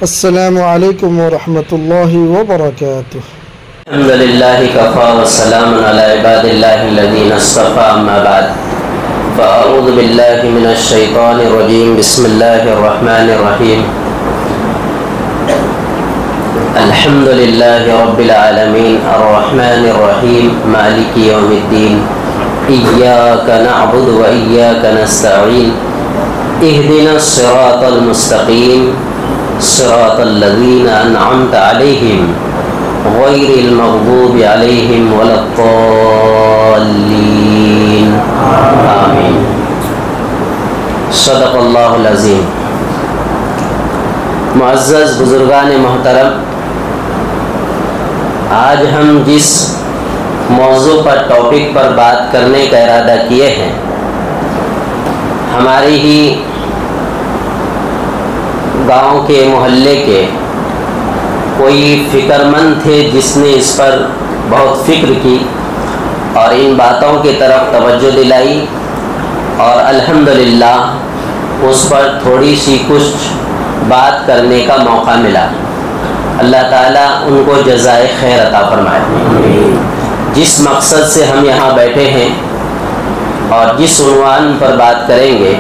السلام علیکم ورحمۃ اللہ وبرکاتہ۔ الحمد للہ کفا والسلام علی عباد اللہ الذین اصطفى اما بعد فاعوذ باللہ من الشیطان الرجیم بسم اللہ الرحمن الرحیم الحمد للہ رب العالمین الرحمن الرحیم مالک یوم الدین ایاک نعبد و ایاک نستعین اہدنا الصراط المستقیم صراط الذین انعمت علیہم غیر المغضوب علیہم ولا الضالین آمین۔ صدق اللہ العظیم۔ معزز بزرگان محترم، آج ہم جس موضوع پر ٹاپک پر بات کرنے کا ارادہ کیے ہیں، ہماری ہی گاؤں کے محلے کے کوئی فکر مند تھے جس نے اس پر بہت فکر کی اور ان باتوں کی طرف توجہ دلائی، اور الحمدللہ اس پر تھوڑی سی کچھ بات کرنے کا موقع ملا۔ اللہ تعالیٰ ان کو جزائے خیر عطا فرمائے۔ جس مقصد سے ہم یہاں بیٹھے ہیں اور جس عنوان پر بات کریں گے،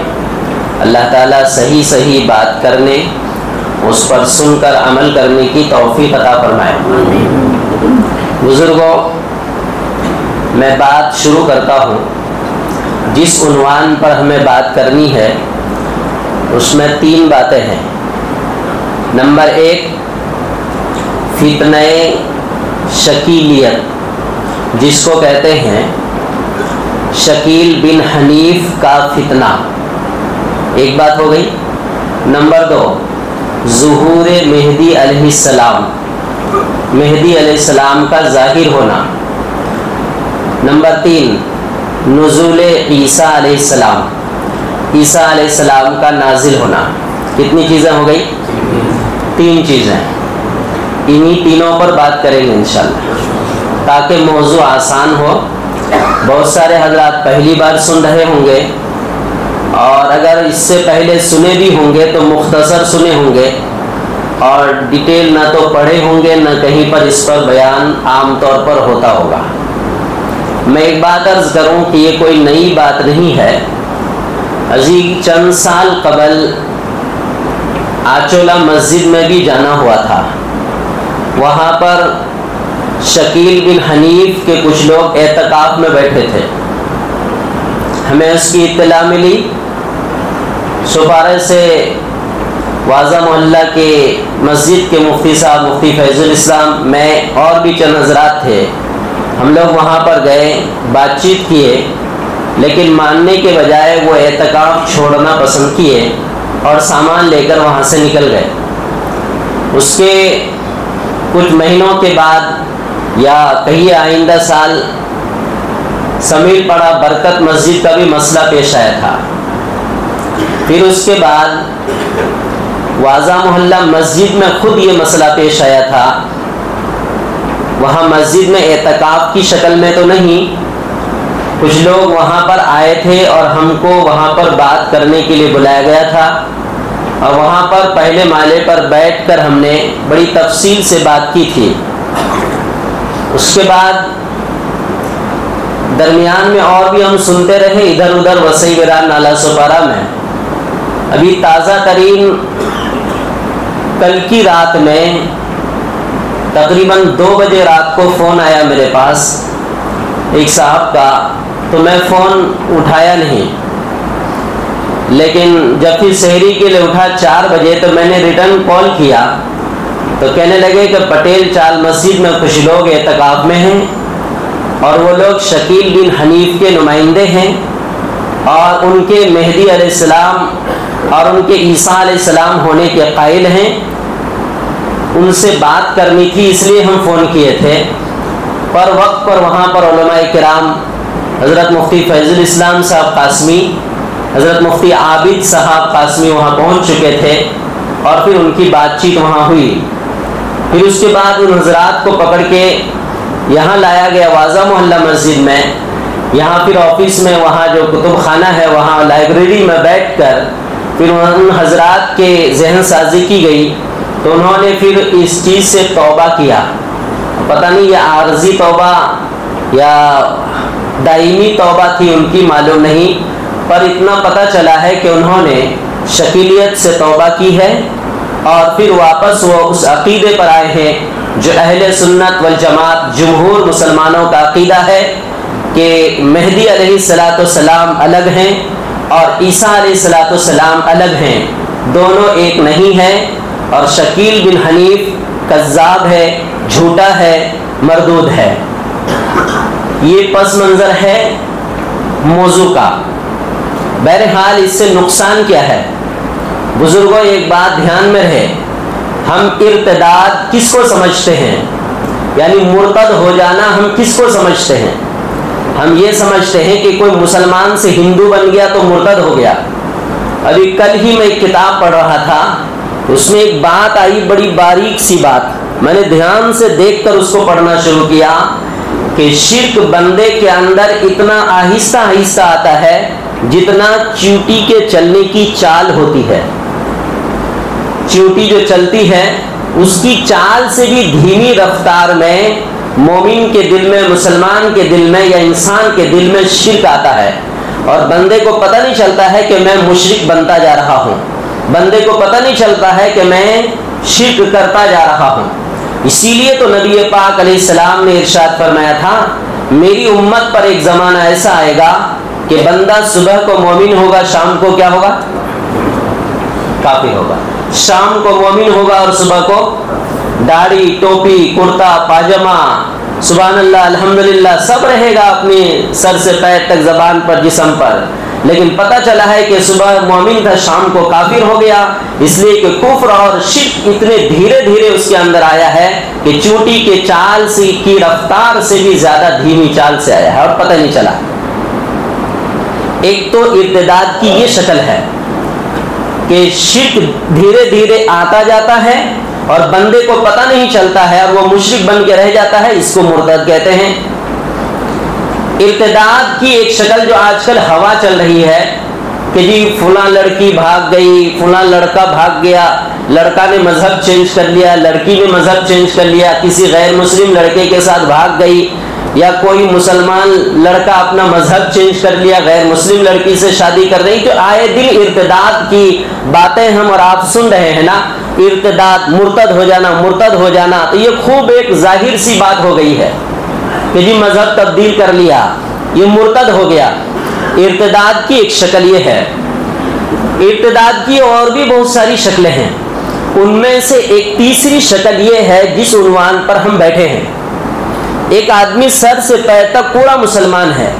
اللہ تعالیٰ صحیح بات کرنے، اس پر سن کر عمل کرنے کی توفیق عطا فرمائے۔ بزرگوں، میں بات شروع کرتا ہوں۔ جس عنوان پر ہمیں بات کرنی ہے اس میں 3 باتیں ہیں۔ نمبر 1، فتنہ شکیلیت، جس کو کہتے ہیں شکیل بن حنیف کا فتنہ، ایک بات ہو گئی۔ نمبر 2، ظہور مہدی علیہ السلام، مہدی علیہ السلام کا ظاہر ہونا۔ نمبر 3، نزول عیسیٰ علیہ السلام، عیسیٰ علیہ السلام کا نازل ہونا۔ کتنی چیزیں ہو گئی؟ 3 چیزیں۔ انہی تینوں پر بات کریں گے انشاءاللہ، تاکہ موضوع آسان ہو۔ بہت سارے حضرات پہلی بار سن رہے ہوں گے، اور اگر اس سے پہلے سنے بھی ہوں گے تو مختصر سنے ہوں گے، اور ڈیٹیل نہ تو پڑھے ہوں گے، نہ کہیں پر اس پر بیان عام طور پر ہوتا ہوگا۔ میں ایک بات عرض کروں کہ یہ کوئی نئی بات نہیں ہے۔ ابھی چند سال قبل آچولہ مسجد میں بھی جانا ہوا تھا۔ وہاں پر شکیل بن حنیف کے کچھ لوگ اعتکاف میں بیٹھے تھے۔ ہمیں اس کی اطلاع ملی، سپارے سے واضح محلہ کے مسجد کے مفتی صاحب مفتی فیض الاسلام، میں اور بھی چند حضرات تھے۔ ہم لوگ وہاں پر گئے، بات چیت کیے، لیکن ماننے کے بجائے وہ اعتکاف چھوڑنا پسند کیے اور سامان لے کر وہاں سے نکل گئے۔ اس کے کچھ مہینوں کے بعد، یا کہیے آئندہ سال، سمیل پڑا برکت مسجد کا بھی مسئلہ پیش آیا تھا۔ پھر اس کے بعد واضح محلہ مسجد میں خود یہ مسئلہ پیش آیا تھا۔ وہاں مسجد میں اعتکاف کی شکل میں تو نہیں، کچھ لوگ وہاں پر آئے تھے اور ہم کو وہاں پر بات کرنے کے لیے بلایا گیا تھا، اور وہاں پر پہلے مالے پر بیٹھ کر ہم نے بڑی تفصیل سے بات کی تھی۔ اس کے بعد درمیان میں اور بھی ہم سنتے رہے ادھر ادھر وسیع ویران نالا سپارہ میں۔ ابھی تازہ ترین کل کی رات میں تقریباً 2 بجے رات کو فون آیا میرے پاس ایک صاحب کا، تو میں فون اٹھایا نہیں، لیکن جب پھر سحری کے لیے اٹھا 4 بجے تو میں نے ریٹرن کال کیا، تو کہنے لگے کہ پٹیل چال مسجد میں کچھ لوگ اعتکاف میں ہیں، اور وہ لوگ شکیل بن حنیف کے نمائندے ہیں، اور ان کے مہدی علیہ السلام اور ان کے عیسیٰ علیہ السلام ہونے کے قائل ہیں، ان سے بات کرنی تھی، اس لیے ہم فون کیے تھے۔ پر وقت پر وہاں پر علماء کرام حضرت مفتی فیض الاسلام صاحب قاسمی، حضرت مفتی عابد صاحب قاسمی وہاں پہنچ چکے تھے، اور پھر ان کی بات چیت وہاں ہوئی۔ پھر اس کے بعد ان حضرات کو پکڑ کے یہاں لایا گیا واضح محلہ مسجد میں۔ یہاں پھر آفس میں وہاں جو کتب خانہ ہے وہاں لائبریری میں بیٹھ کر پھر ان حضرات کے ذہن سازی کی گئی تو انہوں نے پھر اس چیز سے توبہ کیا. پتہ نہیں یہ عارضی توبہ یا دائمی توبہ تھی ان کی معلوم نہیں، پر اتنا پتہ چلا ہے کہ انہوں نے شکیلیت سے توبہ کی ہے اور پھر واپس وہ اس عقیدے پر آئے ہیں جو اہل سنت والجماعت جمہور مسلمانوں کا عقیدہ ہے کہ مہدی علیہ الصلاۃ والسلام الگ ہیں اور عیسیٰ علیہ الصلاۃ والسلام الگ ہیں، دونوں ایک نہیں ہیں، اور شکیل بن حنیف کذاب ہے، جھوٹا ہے، مردود ہے. یہ پس منظر ہے موضوع کا. بہرحال اس سے نقصان کیا ہے؟ بزرگوں ایک بات دھیان میں رہے، ہم ارتداد کس کو سمجھتے ہیں، یعنی مرتد ہو جانا ہم کس کو سمجھتے ہیں؟ ہم یہ سمجھتے ہیں کہ کوئی مسلمان سے ہندو بن گیا تو مرتد ہو گیا. ابھی کل ہی میں ایک کتاب پڑھ رہا تھا، اس میں ایک بات آئی، بڑی باریک سی بات، میں نے دھیان سے دیکھ کر اس کو پڑھنا شروع کیا کہ شرک بندے کے اندر اتنا آہستہ آہستہ آتا ہے جتنا چیونٹی کے چلنے کی چال ہوتی ہے. چیونٹی جو چلتی ہے اس کی چال سے بھی دھیمی رفتار میں مومن کے دل میں، مسلمان کے دل میں یا انسان کے دل میں شرک آتا ہے، اور بندے کو پتہ نہیں چلتا ہے کہ میں مشرک بنتا جا رہا ہوں، بندے کو پتہ نہیں چلتا ہے کہ میں شرک کرتا جا رہا ہوں. اسی لیے تو نبی پاک علیہ السلام نے ارشاد فرمایا تھا، میری امت پر ایک زمانہ ایسا آئے گا کہ بندہ صبح کو مومن ہوگا، شام کو کیا ہوگا؟ کافر ہوگا. شام کو مومن ہوگا اور صبح کو داڑھی، ٹوپی، کرتا، پاجامہ، سبحان اللہ، الحمدللہ سب رہے گا اپنے سر سے پیر تک، زبان پر، جسم پر، لیکن پتہ چلا ہے کہ صبح مومن تھا، شام کو کافر ہو گیا، اس لیے کہ کفر اور شرک اتنے دھیرے دھیرے اس کے اندر آیا ہے کہ چونٹی کے چال سے کی رفتار سے بھی زیادہ دھیمی چال سے آیا ہے اور پتہ نہیں چلا. ایک تو ارتداد کی یہ شکل ہے کہ شرک دھیرے دھیرے آتا جاتا ہے اور بندے کو پتہ نہیں چلتا ہے اور وہ مشرک بن کے رہ جاتا ہے، اس کو مرتد کہتے ہیں. ارتداد کی ایک شکل جو آج کل ہوا چل رہی ہے کہ جی فلاں لڑکی بھاگ گئی، فلاں لڑکا بھاگ گیا، لڑکا نے مذہب چینج کر لیا، لڑکی نے مذہب چینج کر لیا، کسی غیر مسلم لڑکے کے ساتھ بھاگ گئی، یا کوئی مسلمان لڑکا اپنا مذہب چینج کر لیا، غیر مسلم لڑکی سے شادی کر رہی. تو آئے دن ارتداد کی باتیں ہم اور آپ سن رہے ہیں نا، ارتداد، مرتد ہو جانا، مرتد ہو جانا، تو یہ خوب ایک ظاہر سی بات ہو گئی ہے کہ جی مذہب تبدیل کر لیا، یہ مرتد ہو گیا. ارتداد کی ایک شکل یہ ہے. ارتداد کی اور بھی بہت ساری شکلیں ہیں، ان میں سے ایک تیسری شکل یہ ہے جس عنوان پر ہم بیٹھے ہیں. ایک آدمی سر سے پیر تک پورا مسلمان ہے،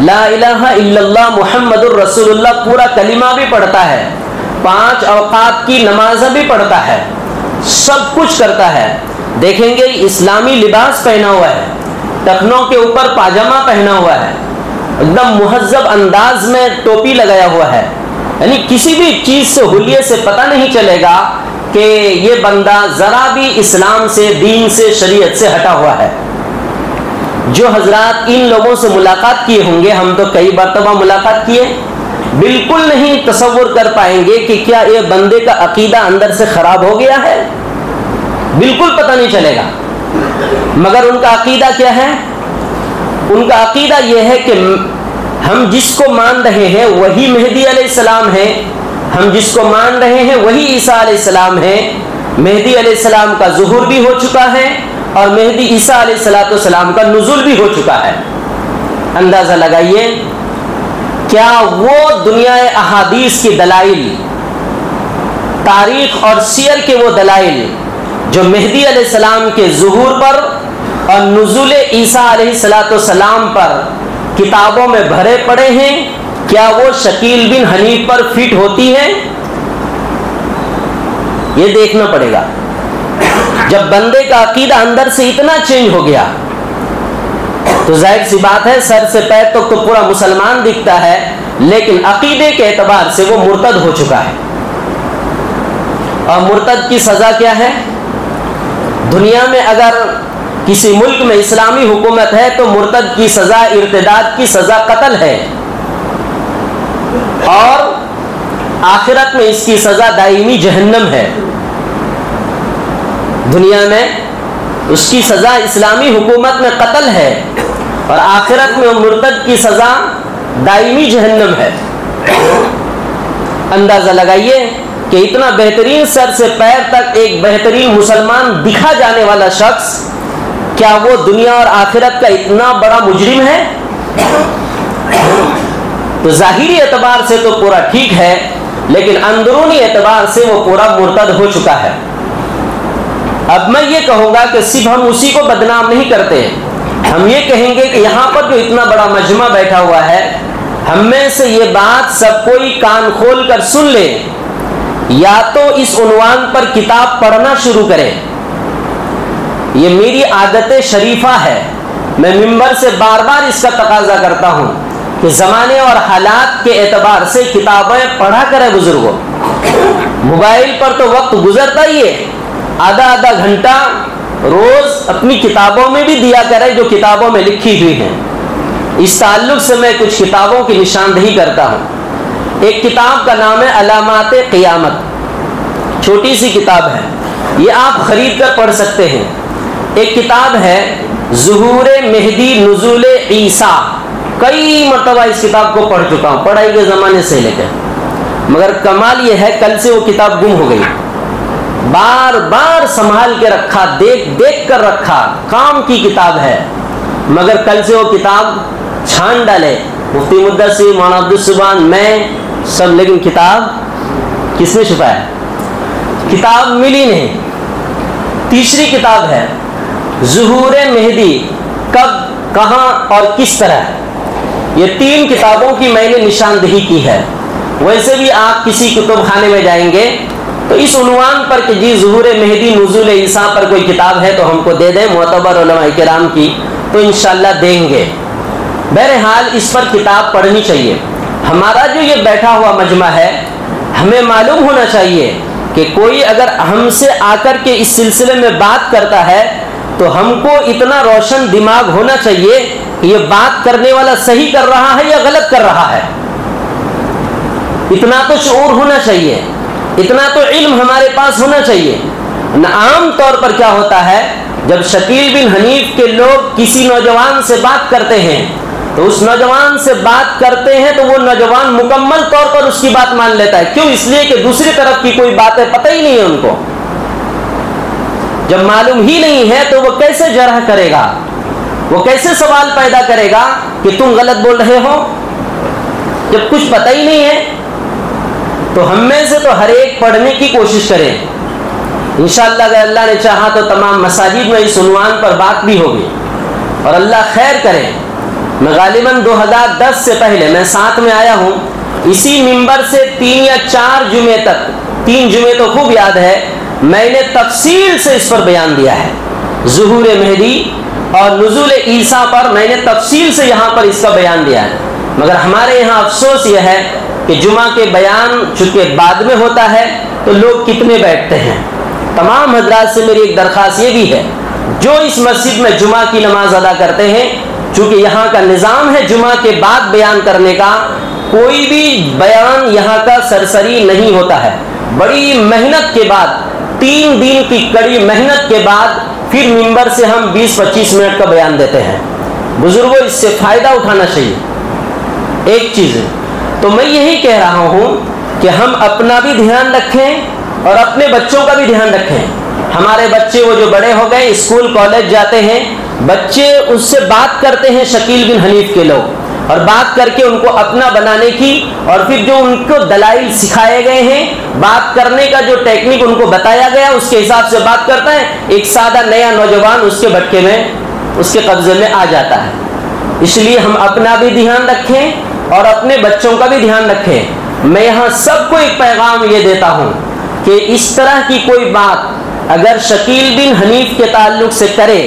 لا الہ الا اللہ محمد الرسول اللہ پورا کلمہ بھی پڑھتا ہے، 5 اوقات کی نماز بھی پڑھتا ہے، سب کچھ کرتا ہے. دیکھیں گے اسلامی لباس پہنا ہوا ہے، ٹخنوں کے اوپر پاجامہ پہنا ہوا ہے، ایک دم مہذب انداز میں ٹوپی لگایا ہوا ہے، یعنی کسی بھی چیز سے، حلیے سے پتہ نہیں چلے گا کہ یہ بندہ ذرا بھی اسلام سے، دین سے، شریعت سے ہٹا ہوا ہے. جو حضرات ان لوگوں سے ملاقات کیے ہوں گے، ہم تو کئی مرتبہ ملاقات کیے، بالکل نہیں تصور کر پائیں گے کہ کیا یہ بندے کا عقیدہ اندر سے خراب ہو گیا ہے، بالکل پتہ نہیں چلے گا. مگر ان کا عقیدہ کیا ہے؟ ان کا عقیدہ یہ ہے کہ ہم جس کو مان رہے ہیں وہی مہدی علیہ السلام ہے، ہم جس کو مان رہے ہیں وہی عیسیٰ علیہ السلام ہے. مہدی علیہ السلام کا ظہور بھی ہو چکا ہے اور مہدی عیسیٰ علیہ السلام کا نزول بھی ہو چکا ہے. اندازہ لگائیے، کیا وہ دنیا احادیث کی دلائل، تاریخ اور سیر کے وہ دلائل جو مہدی علیہ السلام کے ظہور پر اور نزول عیسیٰ علیہ السلام پر کتابوں میں بھرے پڑے ہیں، کیا وہ شکیل بن حنیف پر فٹ ہوتی ہے؟ یہ دیکھنا پڑے گا. جب بندے کا عقیدہ اندر سے اتنا چینج ہو گیا تو ظاہر سی بات ہے سر سے پیر تک تو پورا مسلمان دکھتا ہے، لیکن عقیدے کے اعتبار سے وہ مرتد ہو چکا ہے. اور مرتد کی سزا کیا ہے؟ دنیا میں اگر کسی ملک میں اسلامی حکومت ہے تو مرتد کی سزا، ارتداد کی سزا قتل ہے، اور آخرت میں اس کی سزا دائمی جہنم ہے. دنیا میں اس کی سزا اسلامی حکومت میں قتل ہے، اور آخرت میں مرتد کی سزا دائمی جہنم ہے۔ اندازہ لگائیے کہ اتنا بہترین سر سے پیر تک ایک بہترین مسلمان دکھا جانے والا شخص، کیا وہ دنیا اور آخرت کا اتنا بڑا مجرم ہے؟ تو ظاہری اعتبار سے تو پورا ٹھیک ہے، لیکن اندرونی اعتبار سے وہ پورا مرتد ہو چکا ہے۔ اب میں یہ کہوں گا کہ صرف ہم اسی کو بدنام نہیں کرتے، ہم یہ کہیں گے کہ یہاں پر جو اتنا بڑا مجمع بیٹھا ہوا ہے، ہم میں سے یہ بات سب کوئی کان کھول کر سن لے، یا تو اس عنوان پر کتاب پڑھنا شروع کرے۔ یہ میری عادت شریفہ ہے، میں ممبر سے بار بار اس کا تقاضا کرتا ہوں کہ زمانے اور حالات کے اعتبار سے کتابیں پڑھا کریں بزرگوں۔ موبائل پر تو وقت گزرتا ہی ہے، آدھا آدھا گھنٹہ روز اپنی کتابوں میں بھی دیا کرے جو کتابوں میں لکھی ہوئی ہیں۔ اس تعلق سے میں کچھ کتابوں کی نشاندہی کرتا ہوں۔ ایک کتاب کا نام ہے علامات قیامت، چھوٹی سی کتاب ہے، یہ آپ خرید کر پڑھ سکتے ہیں۔ ایک کتاب ہے ظہور مہدی نزول عیسیٰ، کئی مرتبہ اس کتاب کو پڑھ چکا ہوں، پڑھائی کے زمانے سے لے کر، مگر کمال یہ ہے کل سے وہ کتاب گم ہو گئی، بار بار سنبھال کے رکھا، دیکھ کر رکھا، کام کی کتاب ہے، مگر کل سے وہ کتاب چھان ڈالے مفتی مدثر، مولانا عبدالسبحان، میں سب، لیکن کتاب کس نے چھپایا؟ کتاب ملی نہیں۔ تیسری کتاب ہے ظہور مہدی، کب، کہاں اور کس طرح۔ یہ 3 کتابوں کی میں نے نشاندہی کی ہے۔ ویسے بھی آپ کسی کتب خانے میں جائیں گے تو اس عنوان پر کہ جی ظہور مہدی نزول عیسیٰ پر کوئی کتاب ہے تو ہم کو دے دیں، معتبر علماء کرام کی، تو انشاءاللہ دیں گے۔ بہرحال اس پر کتاب پڑھنی چاہیے۔ ہمارا جو یہ بیٹھا ہوا مجمع ہے، ہمیں معلوم ہونا چاہیے کہ کوئی اگر ہم سے آ کر کے اس سلسلے میں بات کرتا ہے تو ہم کو اتنا روشن دماغ ہونا چاہیے کہ یہ بات کرنے والا صحیح کر رہا ہے یا غلط کر رہا ہے۔ اتنا تو شعور ہونا چاہیے، اتنا تو علم ہمارے پاس ہونا چاہیے۔ عام طور پر کیا ہوتا ہے، جب شکیل بن حنیف کے لوگ کسی نوجوان سے بات کرتے ہیں تو اس نوجوان سے بات کرتے ہیں تو وہ نوجوان مکمل طور پر اس کی بات مان لیتا ہے۔ کیوں؟ اس لیے کہ دوسری طرف کی کوئی باتیں پتہ ہی نہیں ہے ان کو۔ جب معلوم ہی نہیں ہے تو وہ کیسے جرح کرے گا، وہ کیسے سوال پیدا کرے گا کہ تم غلط بول رہے ہو، جب کچھ پتہ ہی نہیں ہے۔ تو ہم میں سے تو ہر ایک پڑھنے کی کوشش کریں، انشاءاللہ اگر اللہ نے چاہا تو تمام مساجد میں اس عنوان پر بات بھی ہوگی، اور اللہ خیر کرے۔ میں غالباً 2010 سے پہلے میں ساتھ میں آیا ہوں، اسی ممبر سے 3 یا 4 جمعے تک، 3 جمعے تو خوب یاد ہے، میں نے تفصیل سے اس پر بیان دیا ہے۔ ظہور مہدی اور نزول عیسیٰ پر میں نے تفصیل سے یہاں پر اس کا بیان دیا ہے، مگر ہمارے یہاں افسوس یہ ہے کہ جمعہ کے بیان چونکہ بعد میں ہوتا ہے تو لوگ کتنے بیٹھتے ہیں۔ تمام حضرات سے میری ایک درخواست یہ بھی ہے، جو اس مسجد میں جمعہ کی نماز ادا کرتے ہیں، چونکہ یہاں کا نظام ہے جمعہ کے بعد بیان کرنے کا، کوئی بھی بیان یہاں کا سرسری نہیں ہوتا ہے، بڑی محنت کے بعد، 3 دن کی کڑی محنت کے بعد پھر ممبر سے ہم 20-25 منٹ کا بیان دیتے ہیں۔ بزرگوں اس سے فائدہ اٹھانا چاہیے۔ ایک چیز ہے تو میں یہی کہہ رہا ہوں کہ ہم اپنا بھی دھیان رکھیں اور اپنے بچوں کا بھی دھیان رکھیں۔ ہمارے بچے وہ جو بڑے ہو گئے، اسکول کالج جاتے ہیں، بچے اس سے بات کرتے ہیں شکیل بن حنیف کے لوگ، اور بات کر کے ان کو اپنا بنانے کی، اور پھر جو ان کو دلائل سکھائے گئے ہیں، بات کرنے کا جو ٹیکنیک ان کو بتایا گیا اس کے حساب سے بات کرتا ہے، ایک سادہ نیا نوجوان اس کے بھٹکے میں، اس کے قبضے میں آ جاتا ہے۔ اس لیے ہم اپنا بھی دھیان رکھیں اور اپنے بچوں کا بھی دھیان رکھیں۔ میں یہاں سب کو ایک پیغام یہ دیتا ہوں کہ اس طرح کی کوئی بات اگر شکیل بن حنیف کے تعلق سے کرے،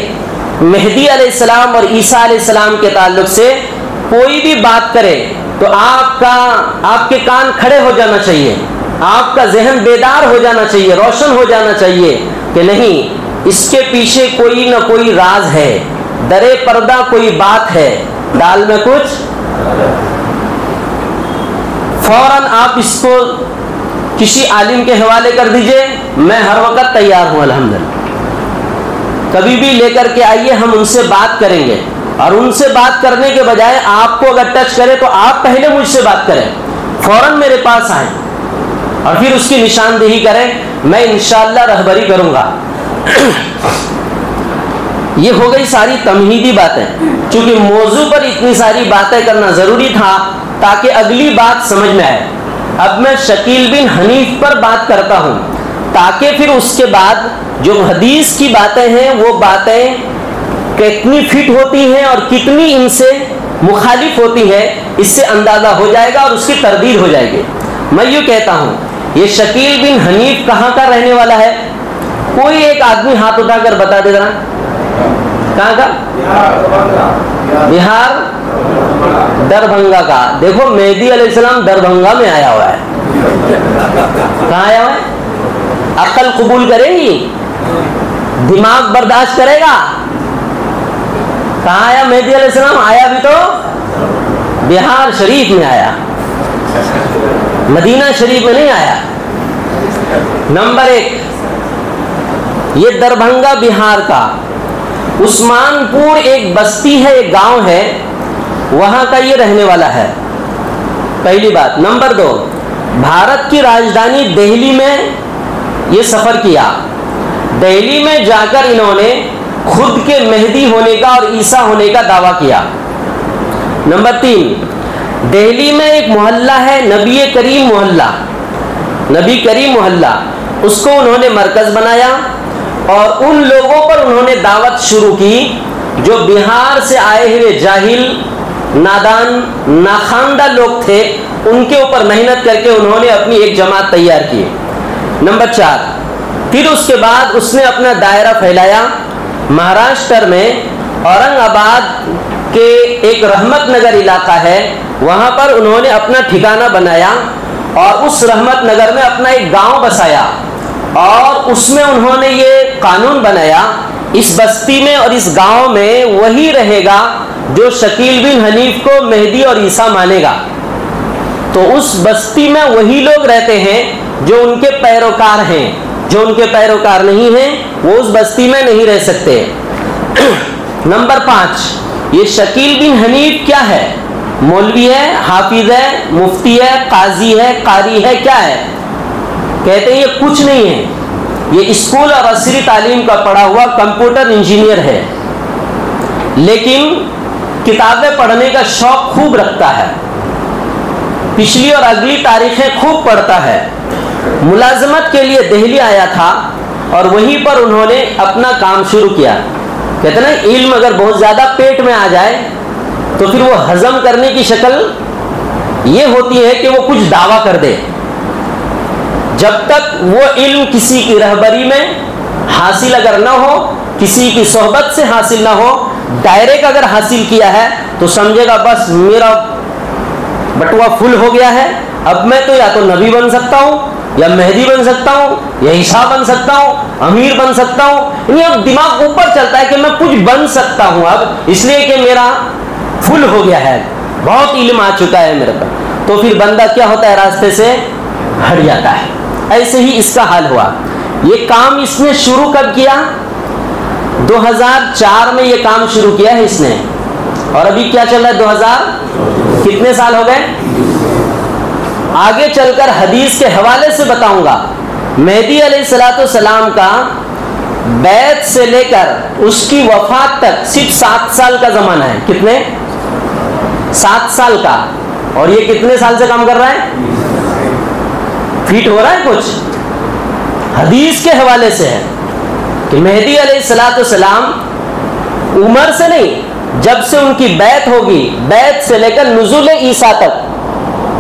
مہدی علیہ السلام اور عیسیٰ علیہ السلام کے تعلق سے کوئی بھی بات کرے، تو آپ کے کان کھڑے ہو جانا چاہیے، آپ کا ذہن بیدار ہو جانا چاہیے، روشن ہو جانا چاہیے کہ نہیں، اس کے پیچھے کوئی نہ کوئی راز ہے، درے پردہ کوئی بات ہے، دال میں کچھ۔ فوراً آپ اس کو کسی عالم کے حوالے کر دیجئے، میں ہر وقت تیار ہوں الحمدللہ۔ کبھی بھی لے کر کے آئیے, ہم ان سے بات کریں گے, اور ان سے بات کرنے کے بجائے آپ کو اگر ٹچ کرے تو آپ پہلے مجھ سے بات کریں, فوراً میرے پاس آئیں اور پھر اس کی نشاندہی کریں, میں انشاءاللہ رہبری کروں گا. یہ ہو گئی ساری تمہیدی باتیں, چونکہ موضوع پر اتنی ساری باتیں کرنا ضروری تھا تاکہ اگلی بات سمجھ میں آئے. اب میں شکیل بن حنیف پر بات کرتا ہوں تاکہ پھر اس کے بعد جو حدیث کی باتیں ہیں وہ باتیں کتنی فٹ ہوتی ہیں اور کتنی ان سے مخالف ہوتی ہے, اس سے اندازہ ہو جائے گا اور اس کی تردید ہو جائے گی. میں یوں کہتا ہوں, یہ شکیل بن حنیف کہاں کا رہنے والا ہے؟ کوئی ایک آدمی ہاتھ اٹھا کر بتا دے ذرا, کہاں کا؟ بہار, دربھنگا کا. دیکھو مہدی علیہ السلام دربھنگا میں آیا ہوا ہے. کہاں آیا ہوا ہے؟ عقل قبول کرے گی؟ دماغ برداشت کرے گا؟ کہاں آیا مہدی علیہ السلام؟ آیا بھی تو بہار شریف میں آیا, مدینہ شریف میں نہیں آیا. نمبر 1, یہ دربھنگا بہار کا عثمان پور ایک بستی ہے, ایک گاؤں ہے, وہاں کا یہ رہنے والا ہے. پہلی بات. نمبر 2, بھارت کی راجدھانی دہلی میں یہ سفر کیا. دہلی میں جا کر انہوں نے خود کے مہدی ہونے کا اور عیسیٰ ہونے کا دعویٰ کیا. نمبر 3, دہلی میں ایک محلہ ہے نبی کریم محلہ, نبی کریم محلہ, اس کو انہوں نے مرکز بنایا اور ان لوگوں پر انہوں نے دعوت شروع کی جو بہار سے آئے ہوئے جاہل, نادان, ناخواندہ لوگ تھے, ان کے اوپر محنت کر کے انہوں نے اپنی ایک جماعت تیار کی. نمبر 4, پھر اس کے بعد اس نے اپنا دائرہ پھیلایا. مہاراشٹر میں اورنگ آباد کے ایک رحمت نگر علاقہ ہے, وہاں پر انہوں نے اپنا ٹھکانہ بنایا اور اس رحمت نگر میں اپنا ایک گاؤں بسایا, اور اس میں انہوں نے یہ قانون بنایا اس بستی میں اور اس گاؤں میں وہی رہے گا جو شکیل بن حنیف کو مہدی اور عیسیٰ مانے گا. تو اس بستی میں وہی لوگ رہتے ہیں جو ان کے پیروکار ہیں, جو ان کے پیروکار نہیں ہیں وہ اس بستی میں نہیں رہ سکتے. نمبر 5, یہ شکیل بن حنیف کیا ہے؟ مولوی ہے, حافظ ہے, مفتی ہے, قاضی ہے, قاری ہے, کیا ہے؟ کہتے ہیں یہ کچھ نہیں ہے, یہ اسکول اور عصری تعلیم کا پڑھا ہوا کمپیوٹر انجینئر ہے, لیکن کتابیں پڑھنے کا شوق خوب رکھتا ہے, پچھلی اور اگلی تاریخیں خوب پڑھتا ہے. ملازمت کے لیے دہلی آیا تھا اور وہیں پر انہوں نے اپنا کام شروع کیا. کہتے ہیں علم اگر بہت زیادہ پیٹ میں آ جائے تو پھر وہ ہضم کرنے کی شکل یہ ہوتی ہے کہ وہ کچھ دعویٰ کر دے. جب تک وہ علم کسی کی رہبری میں حاصل اگر نہ ہو, کسی کی صحبت سے حاصل نہ ہو, ڈائریکٹ اگر حاصل کیا ہے تو سمجھے گا بس میرا بٹوا فل ہو گیا ہے, اب میں تو یا تو نبی بن سکتا ہوں, یا مہدی بن سکتا ہوں, یا عیسیٰ بن سکتا ہوں, امیر بن سکتا ہوں. یعنی اب دماغ اوپر چلتا ہے کہ میں کچھ بن سکتا ہوں اب, اس لیے کہ میرا فل ہو گیا ہے, بہت علم آ چکا ہے میرے پر. تو پھر بندہ کیا ہوتا ہے, راستے سے ہٹ جاتا ہے. ایسے ہی اس کا حال ہوا. یہ کام اس نے شروع کب کیا؟ 2004 میں یہ کام شروع کیا ہے اس نے, اور ابھی کیا چل رہا ہے؟ کتنے سال ہو گئے؟ آگے چل کر حدیث کے حوالے سے بتاؤں گا. مہدی علیہ السلام کا بیعت سے لے کر اس کی وفات تک صرف 7 سال کا زمانہ ہے. کتنے؟ 7 سال کا. اور یہ کتنے سال سے کام کر رہا ہے؟ فٹ ہو رہا ہے کچھ؟ حدیث کے حوالے سے ہے کہ مہدی علیہ السلام عمر سے نہیں, جب سے ان کی بیعت ہوگی, بیعت سے لے کر نزول عیسیٰ تک,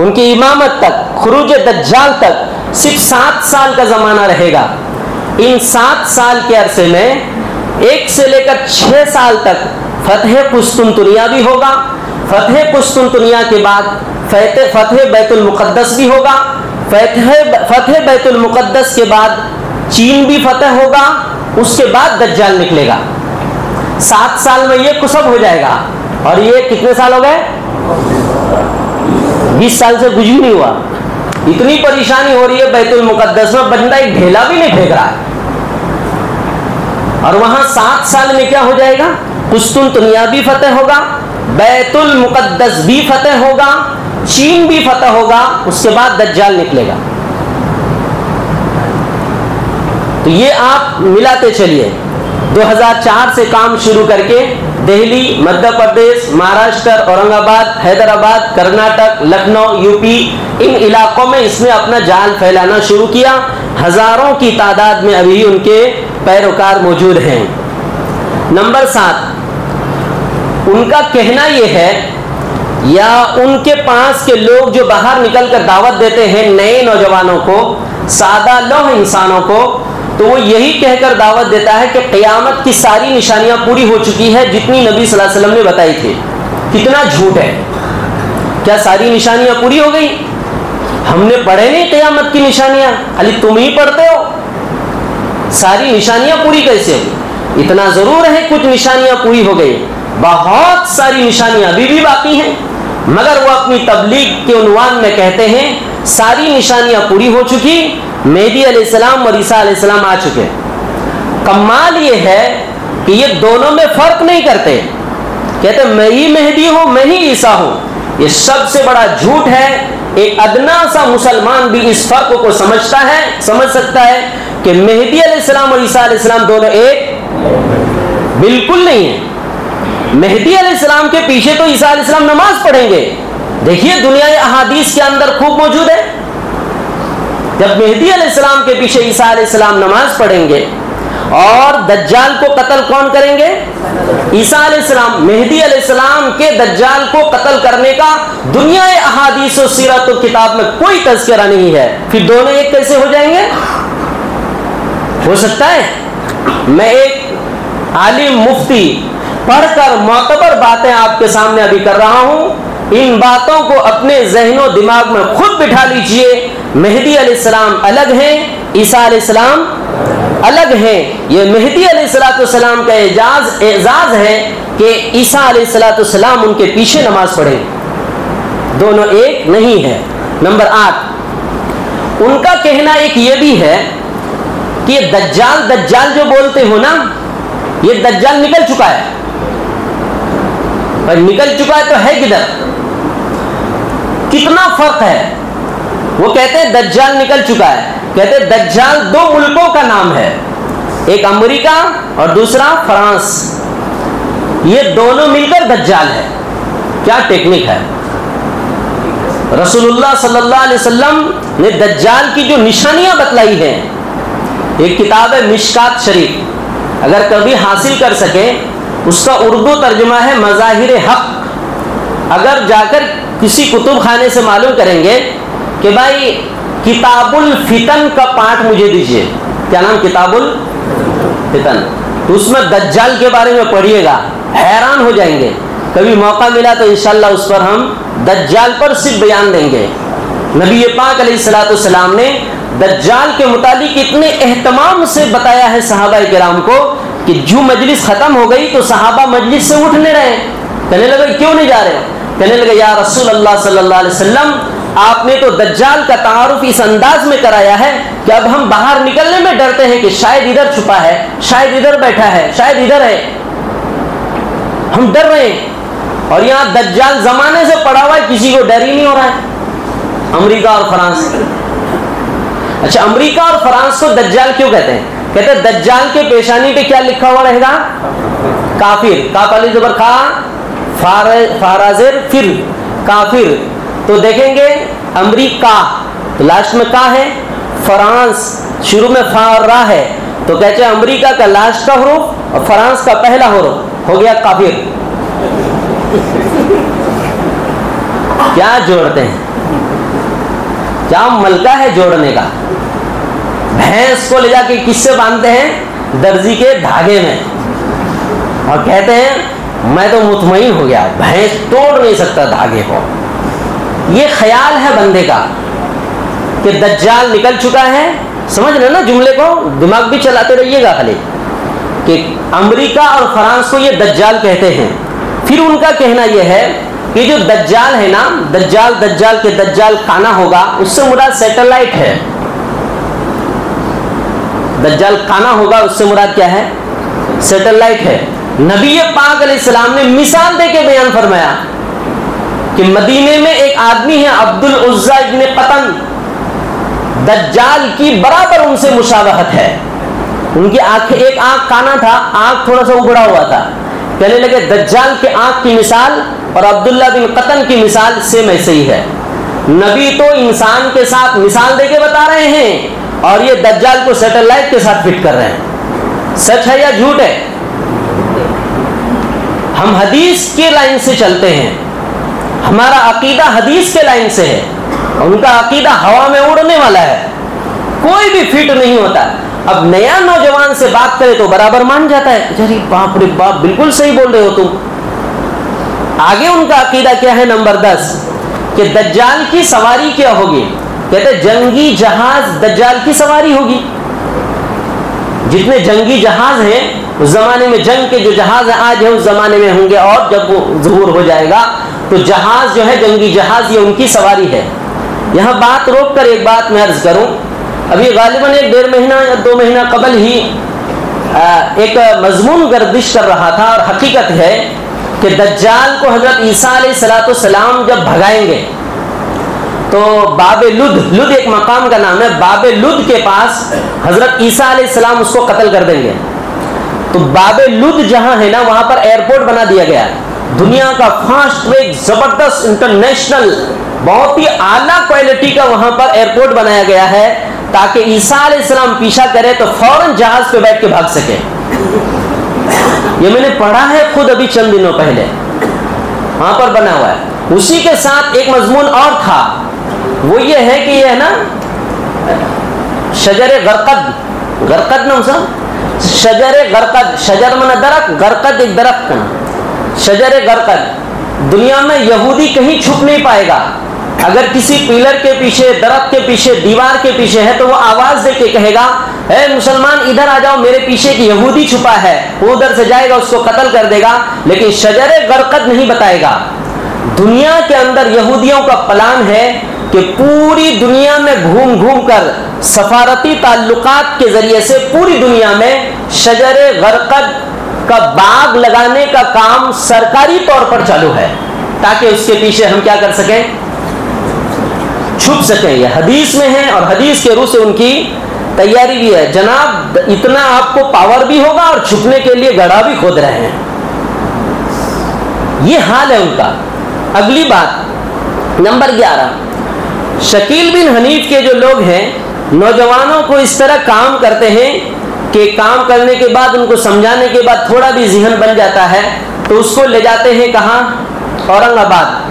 ان کی امامت تک, خروج دجال تک صرف 7 سال کا زمانہ رہے گا. ان 7 سال کے عرصے میں 1 سے لے کر 6 سال تک فتح قسطنطنیہ بھی ہوگا. فتح قسطنطنیہ کے بعد فتح بیت المقدس بھی ہوگا. فتح بیت المقدس کے بعد چین بھی فتح ہوگا. اس کے بعد دجال نکلے گا. 7 سال میں یہ سب ہو جائے گا. اور یہ کتنے سال ہو گئے؟ 20 سال سے کچھ بھی نہیں ہوا. اتنی پریشانی ہو رہی ہے بیت المقدس میں, بندہ ایک ڈھیلا بھی نہیں پھینک رہا ہے. اور وہاں 7 سال میں کیا ہو جائے گا؟ قسطنطنیہ بھی فتح ہوگا، بیت المقدس بھی فتح ہوگا، چین بھی فتح ہوگا، اس کے بعد دجال نکلے گا۔ تو یہ آپ ملاتے چلیے، 2004 سے کام شروع کر کے دہلی، مدھیہ پردیش، مہاراشٹر، اورنگ آباد، حیدرآباد، کرناٹک، لکھنؤ، یو پی، ان علاقوں میں اس نے اپنا جال پھیلانا شروع کیا۔ ہزاروں کی تعداد میں ابھی ان کے پیروکار موجود ہیں۔ نمبر 7، ان کا کہنا یہ ہے، یا ان کے پاس کے لوگ جو باہر نکل کر دعوت دیتے ہیں نئے نوجوانوں کو، سادہ لوح انسانوں کو، تو وہ یہی کہہ کر دعوت دیتا ہے کہ قیامت کی ساری نشانیاں پوری ہو چکی ہے جتنی نبی صلی اللہ علیہ وسلم نے بتائی تھی۔ کتنا جھوٹ ہے! کیا ساری نشانیاں پوری ہو گئی؟ ہم نے پڑھے نہیں قیامت کی نشانیاں، خالی تم ہی پڑھتے ہو۔ ساری نشانیاں پوری کیسے ہوئی؟ اتنا ضرور ہے کچھ نشانیاں پوری ہو گئی، بہت ساری نشانیاں ابھی بھی باقی ہیں، مگر وہ اپنی تبلیغ کے عنوان میں کہتے ہیں ساری نشانیاں پوری ہو چکی، مہدی علیہ السلام اور عیسیٰ علیہ السلام آ چکے۔ کمال یہ ہے کہ یہ دونوں میں فرق نہیں کرتے، کہتے میں ہی مہدی ہوں، میں ہی عیسیٰ ہوں۔ یہ سب سے بڑا جھوٹ ہے۔ ایک ادنا سا مسلمان بھی اس فرق کو سمجھ سکتا ہے کہ مہدی علیہ السلام اور عیسیٰ علیہ السلام دونوں ایک بالکل نہیں ہے۔ مہدی علیہ السلام کے پیچھے تو عیسیٰ علیہ السلام نماز پڑھیں گے، دیکھیے دنیا احادیث کے اندر خوب موجود ہے۔ جب مہدی علیہ السلام کے پیچھے عیسیٰ علیہ السلام نماز پڑھیں گے اور دجال کو قتل کون کریں گے؟ عیسیٰ علیہ السلام۔ مہدی علیہ السلام کے دجال کو قتل کرنے کا دنیا احادیث و سیرت و کتاب میں کوئی تذکرہ نہیں ہے، پھر دونوں ایک کیسے ہو جائیں گے؟ ہو سکتا ہے؟ میں ایک عالم مفتی پڑھ کر معتبر باتیں آپ کے سامنے ابھی کر رہا ہوں، ان باتوں کو اپنے ذہن و دماغ میں خود بٹھا لیجئے۔ مہدی علیہ السلام الگ ہیں، عیسیٰ علیہ السلام الگ ہیں۔ یہ مہدی علیہ السلام کا اعزاز ہے کہ عیسیٰ علیہ السلام ان کے پیچھے نماز پڑھیں، دونوں ایک نہیں ہے۔ نمبر 8، ان کا کہنا ایک یہ بھی ہے کہ یہ دجال جو بولتے ہو نا، یہ دجال نکل چکا ہے۔ نکل چکا ہے تو ہے کدھر؟ کتنا فرق ہے؟ وہ کہتے ہیں دجال نکل چکا ہے، کہتے ہیں دجال 2 ملکوں کا نام ہے، ایک امریکہ اور دوسرا فرانس، یہ دونوں مل کر دجال ہے۔ کیا ٹیکنک ہے! رسول اللہ صلی اللہ علیہ وسلم نے دجال کی جو نشانیاں بتلائی ہیں، ایک کتاب ہے مشکات شریف، اگر کبھی حاصل کر سکیں، اس کا اردو ترجمہ ہے مظاہر حق۔ اگر جا کر کسی کتب خانے سے معلوم کریں گے کہ بھائی کتاب الفتن کا پارٹ مجھے دیجئے، کیا نام؟ کتاب الفتن، تو اس میں دجال کے بارے میں پڑھیے گا، حیران ہو جائیں گے۔ کبھی موقع ملا تو انشاءاللہ اس پر ہم دجال پر صرف بیان دیں گے۔ نبی پاک علیہ السلام نے دجال کے متعلق اتنے اہتمام سے بتایا ہے صحابہ کرام کو کہ جو مجلس ختم ہو گئی تو صحابہ مجلس سے اٹھ نہیں رہے، کہنے لگے کیوں نہیں جا رہے؟ کہنے لگے یا رسول اللہ صلی اللہ علیہ وسلم، آپ نے تو دجال کا تعارف اس انداز میں کرایا ہے کہ اب ہم باہر نکلنے میں ڈرتے ہیں کہ شاید ادھر چھپا ہے، شاید ادھر بیٹھا ہے، شاید ادھر ہے، ہم ڈر رہے ہیں۔ اور یہاں دجال زمانے سے پڑا ہوا ہے، کسی کو ڈر ہی نہیں ہو رہا ہے۔ امریکہ اور فرانس، اچھا امریکہ اور فرانس کو دجال کیوں کہتے ہیں؟ کہتے ہیں دجال کے پیشانی پہ کیا لکھا ہوا رہے گا؟ کافر، کاف علی زبر کھا، فارازر پھر کافر۔ تو دیکھیں گے امریکہ تو لاسٹ میں کا ہے، فرانس شروع میں فا اور را ہے، تو کہتے ہیں امریکہ کا لاسٹ کا حروف اور فرانس کا پہلا حروف ہو گیا کافر۔ کیا جوڑتے ہیں؟ کیا ملکہ ہے جوڑنے کا؟ بھینس کو لے جا کے کس سے باندھتے ہیں؟ درزی کے دھاگے میں، اور کہتے ہیں میں تو مطمئن ہو گیا، بھینس توڑ نہیں سکتا دھاگے کو۔ یہ خیال ہے بندے کا کہ دجال نکل چکا ہے، سمجھ رہے نا جملے کو؟ دماغ بھی چلاتے رہیے گا خالی، کہ امریکہ اور فرانس کو یہ دجال کہتے ہیں۔ پھر ان کا کہنا یہ ہے کہ جو دجال ہے نا، دجال کے دجال خانہ ہوگا، اس سے مراد سیٹلائٹ ہے۔ دجال خانہ ہوگا، اس سے مراد کیا ہے؟ سیٹلائٹ ہے. نبی پاک علیہ السلام نے مثال دے کے بیان فرمایا کہ مدینے میں ایک آدمی ہے عبد العزا ابن قطن, دجال کی برابر ان سے مشابہت ہے. ان کی آنکھیں, ایک آنکھ کانا تھا, آنکھ تھوڑا سا اگڑا ہوا تھا. کہنے لگے دجال کے آنکھ کی مثال اور عبداللہ بن قطن کی مثال سیم ایسے ہی ہے. نبی تو انسان کے ساتھ مثال دے کے بتا رہے ہیں اور یہ دجال کو سیٹلائٹ کے ساتھ فٹ کر رہے ہیں. سچ ہے یا جھوٹ ہے؟ ہم حدیث کے لائن سے چلتے ہیں, ہمارا عقیدہ حدیث کے لائن سے ہے, ان کا عقیدہ ہوا میں اڑنے والا ہے, کوئی بھی فٹ نہیں ہوتا. اب نیا نوجوان سے بات کرے تو برابر مان جاتا ہے, ارے باپ رے باپ بالکل صحیح بول رہے ہو تم. آگے ان کا عقیدہ کیا ہے؟ نمبر 10 کہ دجال کی سواری کیا ہوگی؟ کہتے جنگی جہاز دجال کی سواری ہوگی. جتنے جنگی جہاز ہیں اس زمانے میں, جنگ کے جو جہاز ہیں آج ہیں اس زمانے میں ہوں گے, اور جب وہ ظہور ہو جائے گا تو جہاز جو ہے جنگی جہاز یہ ان کی سواری ہے. یہاں بات روک کر ایک بات میں عرض کروں. ابھی غالباً 1.5 مہینہ یا 2 مہینہ قبل ہی ایک مضمون گردش کر رہا تھا, اور حقیقت ہے کہ دجال کو حضرت عیسیٰ علیہ السلام جب بھگائیں گے تو باب لد ایک مقام کا نام ہے, باب لد کے پاس حضرت عیسیٰ علیہ السلام اس کو قتل کر دیں گے. تو باب لد جہاں ہے نا وہاں پر ایئرپورٹ بنا دیا گیا ہے, دنیا کا فاسٹ ٹریک زبردست انٹرنیشنل بہت ہی اعلیٰ کوالٹی کا وہاں پر ایئرپورٹ بنایا گیا ہے تاکہ عیسیٰ علیہ السلام پیچھا کرے تو فوراً جہاز پہ بیٹھ کے بھاگ سکے. یہ میں نے پڑھا ہے خود ابھی چند دنوں پہلے, وہاں پر بنا ہوا ہے. اسی کے ساتھ ایک مضمون اور تھا, وہ یہ ہے کہ یہ ہے نا شجر غرقد نا اسا شجر غرقد, شجر من درخت, غرقد ایک درخت کا, شجر غرقد. دنیا میں یہودی کہیں چھپ نہیں پائے گا. اگر کسی پیلر کے پیچھے, درخت کے پیچھے, دیوار کے پیچھے ہے تو وہ آواز دے کے کہے گا اے مسلمان ادھر آ جاؤ, میرے پیچھے ایک یہودی چھپا ہے. وہ ادھر سے جائے گا, اس کو قتل کر دے گا, لیکن شجر غرقد نہیں بتائے گا. دنیا کے اندر یہودیوں کا پلان ہے کہ پوری دنیا میں گھوم گھوم کر سفارتی تعلقات کے ذریعے سے پوری دنیا میں شجر غرقد کا باغ لگانے کا کام سرکاری طور پر چالو ہے تاکہ اس کے پیچھے ہم کیا کر سکیں, چھپ سکیں. یہ حدیث میں ہے اور حدیث کے روح سے ان کی تیاری بھی ہے. جناب اتنا آپ کو پاور بھی ہوگا اور چھپنے کے لیے گڑھا بھی کھود رہے ہیں. یہ حال ہے ان کا. اگلی بات نمبر 11, شکیل بن حنیف کے جو لوگ ہیں نوجوانوں کو اس طرح کام کرتے ہیں کہ کام کرنے کے بعد ان کو سمجھانے کے بعد تھوڑا بھی ذہن بن جاتا ہے تو اس کو لے جاتے ہیں کہاں؟ اورنگ آباد,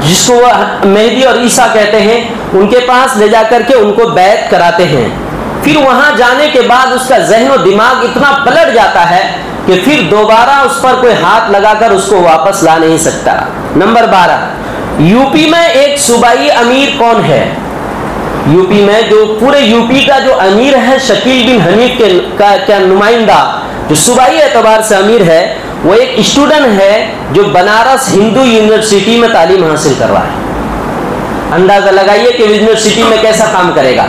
جس کو وہ مہدی اور عیسیٰ کہتے ہیں, ان کے پاس لے جا کر کے ان کو بیعت کراتے ہیں. پھر وہاں جانے کے بعد اس کا ذہن و دماغ اتنا پلٹ جاتا ہے کہ پھر دوبارہ اس پر کوئی ہاتھ لگا کر اس کو واپس لا نہیں سکتا. نمبر 12, یو پی میں ایک صوبائی امیر کون ہے؟ یو پی میں جو پورے یو پی کا جو امیر ہے شکیل بن حنیف کا نمائندہ جو صوبائی اعتبار سے امیر ہے, وہ ایک اسٹوڈنٹ ہے جو بنارس ہندو یونیورسٹی میں تعلیم حاصل کر رہا ہے. اندازہ لگائیے کہ یونیورسٹی میں کیسا کام کرے گا,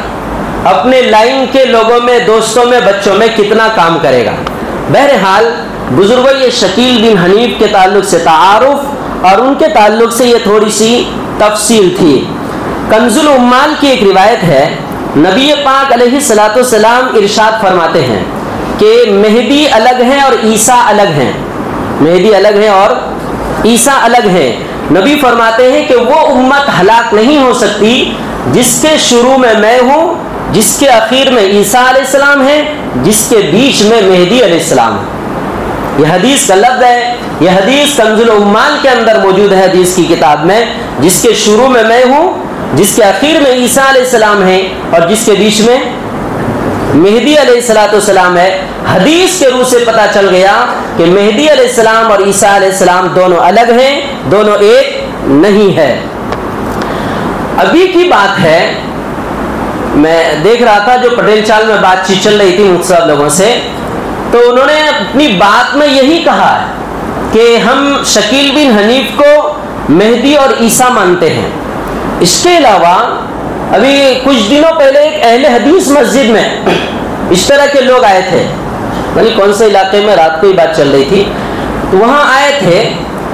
اپنے لائن کے لوگوں میں, دوستوں میں, بچوں میں کتنا کام کرے گا. بہرحال بزرگوں یہ شکیل بن حنیف کے تعلق سے تعارف اور ان کے تعلق سے یہ تھوڑی سی تفصیل تھی. کنز العمال کی ایک روایت ہے, نبی پاک علیہ السلام ارشاد فرماتے ہیں کہ مہدی الگ ہیں اور عیسیٰ الگ ہیں. مہدی الگ ہیں اور عیسیٰ الگ ہیں. نبی فرماتے ہیں کہ وہ امت ہلاک نہیں ہو سکتی جس کے شروع میں ہوں, جس کے آخر میں عیسیٰ علیہ السلام ہیں, جس کے بیچ میں مہدی علیہ السلام ہے. یہ حدیث کا لفظ ہے, یہ حدیث کنز العمال کے اندر موجود ہے حدیث کی کتاب میں. جس کے شروع میں ہوں, جس کے آخر میں عیسیٰ علیہ السلام ہیں اور جس کے بیچ میں مہدی علیہ السلام ہے. حدیث کے روح سے پتہ چل گیا کہ مہدی علیہ السلام اور عیسیٰ علیہ السلام دونوں الگ ہیں, دونوں ایک نہیں ہے. ابھی کی بات ہے, میں دیکھ رہا تھا جو پٹیل چال میں بات چیت چل رہی تھی مختلف لوگوں سے, تو انہوں نے اپنی بات میں یہی کہا کہ ہم شکیل بن حنیف کو مہدی اور عیسیٰ مانتے ہیں. اس کے علاوہ ابھی کچھ دنوں پہلے ایک اہل حدیث مسجد میں اس طرح کے لوگ آئے تھے بھائی کون سے علاقے میں، رات کو ہی بات چل رہی تھی، تو وہاں آئے تھے،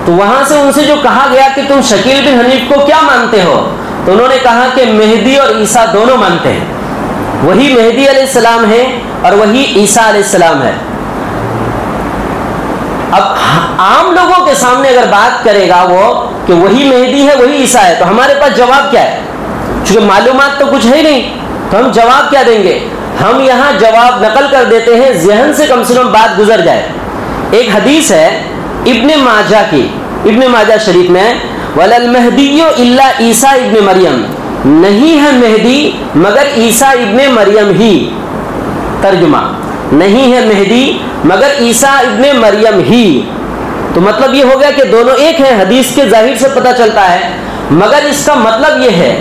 تو وہاں سے ان سے جو کہا گیا کہ تم شکیل بن حنیف کو کیا مانتے ہو، تو انہوں نے کہا کہ مہدی اور عیسیٰ دونوں مانتے ہیں، وہی مہدی علیہ السلام ہے اور وہی عیسیٰ علیہ السلام ہے۔ اب عام لوگوں کے سامنے اگر بات کرے گا وہ کہ وہی مہدی ہے وہی عیسیٰ ہے، تو ہمارے پاس جواب کیا ہے؟ چونکہ معلومات تو کچھ ہے ہی نہیں، تو ہم جواب کیا دیں گے؟ ہم یہاں جواب نقل کر دیتے ہیں، ذہن سے کم بات گزر جائے۔ ایک حدیث ہے ابن ماجہ کی، ابن ماجہ شریف میں، وَلَا الْمَهْدِيُّ إِلَّا عِيسَىٰ ابن مریم، نہیں ہے مہدی مگر عیسیٰ ابن مریم ہی۔ ترجمہ، نہیں ہے مہدی مگر عیسیٰ ابن مریم ہی، تو مطلب یہ ہو گیا کہ دونوں ایک ہیں، حدیث کے ظاہر سے پتہ چلتا ہے، مگر اس کا مطلب یہ ہے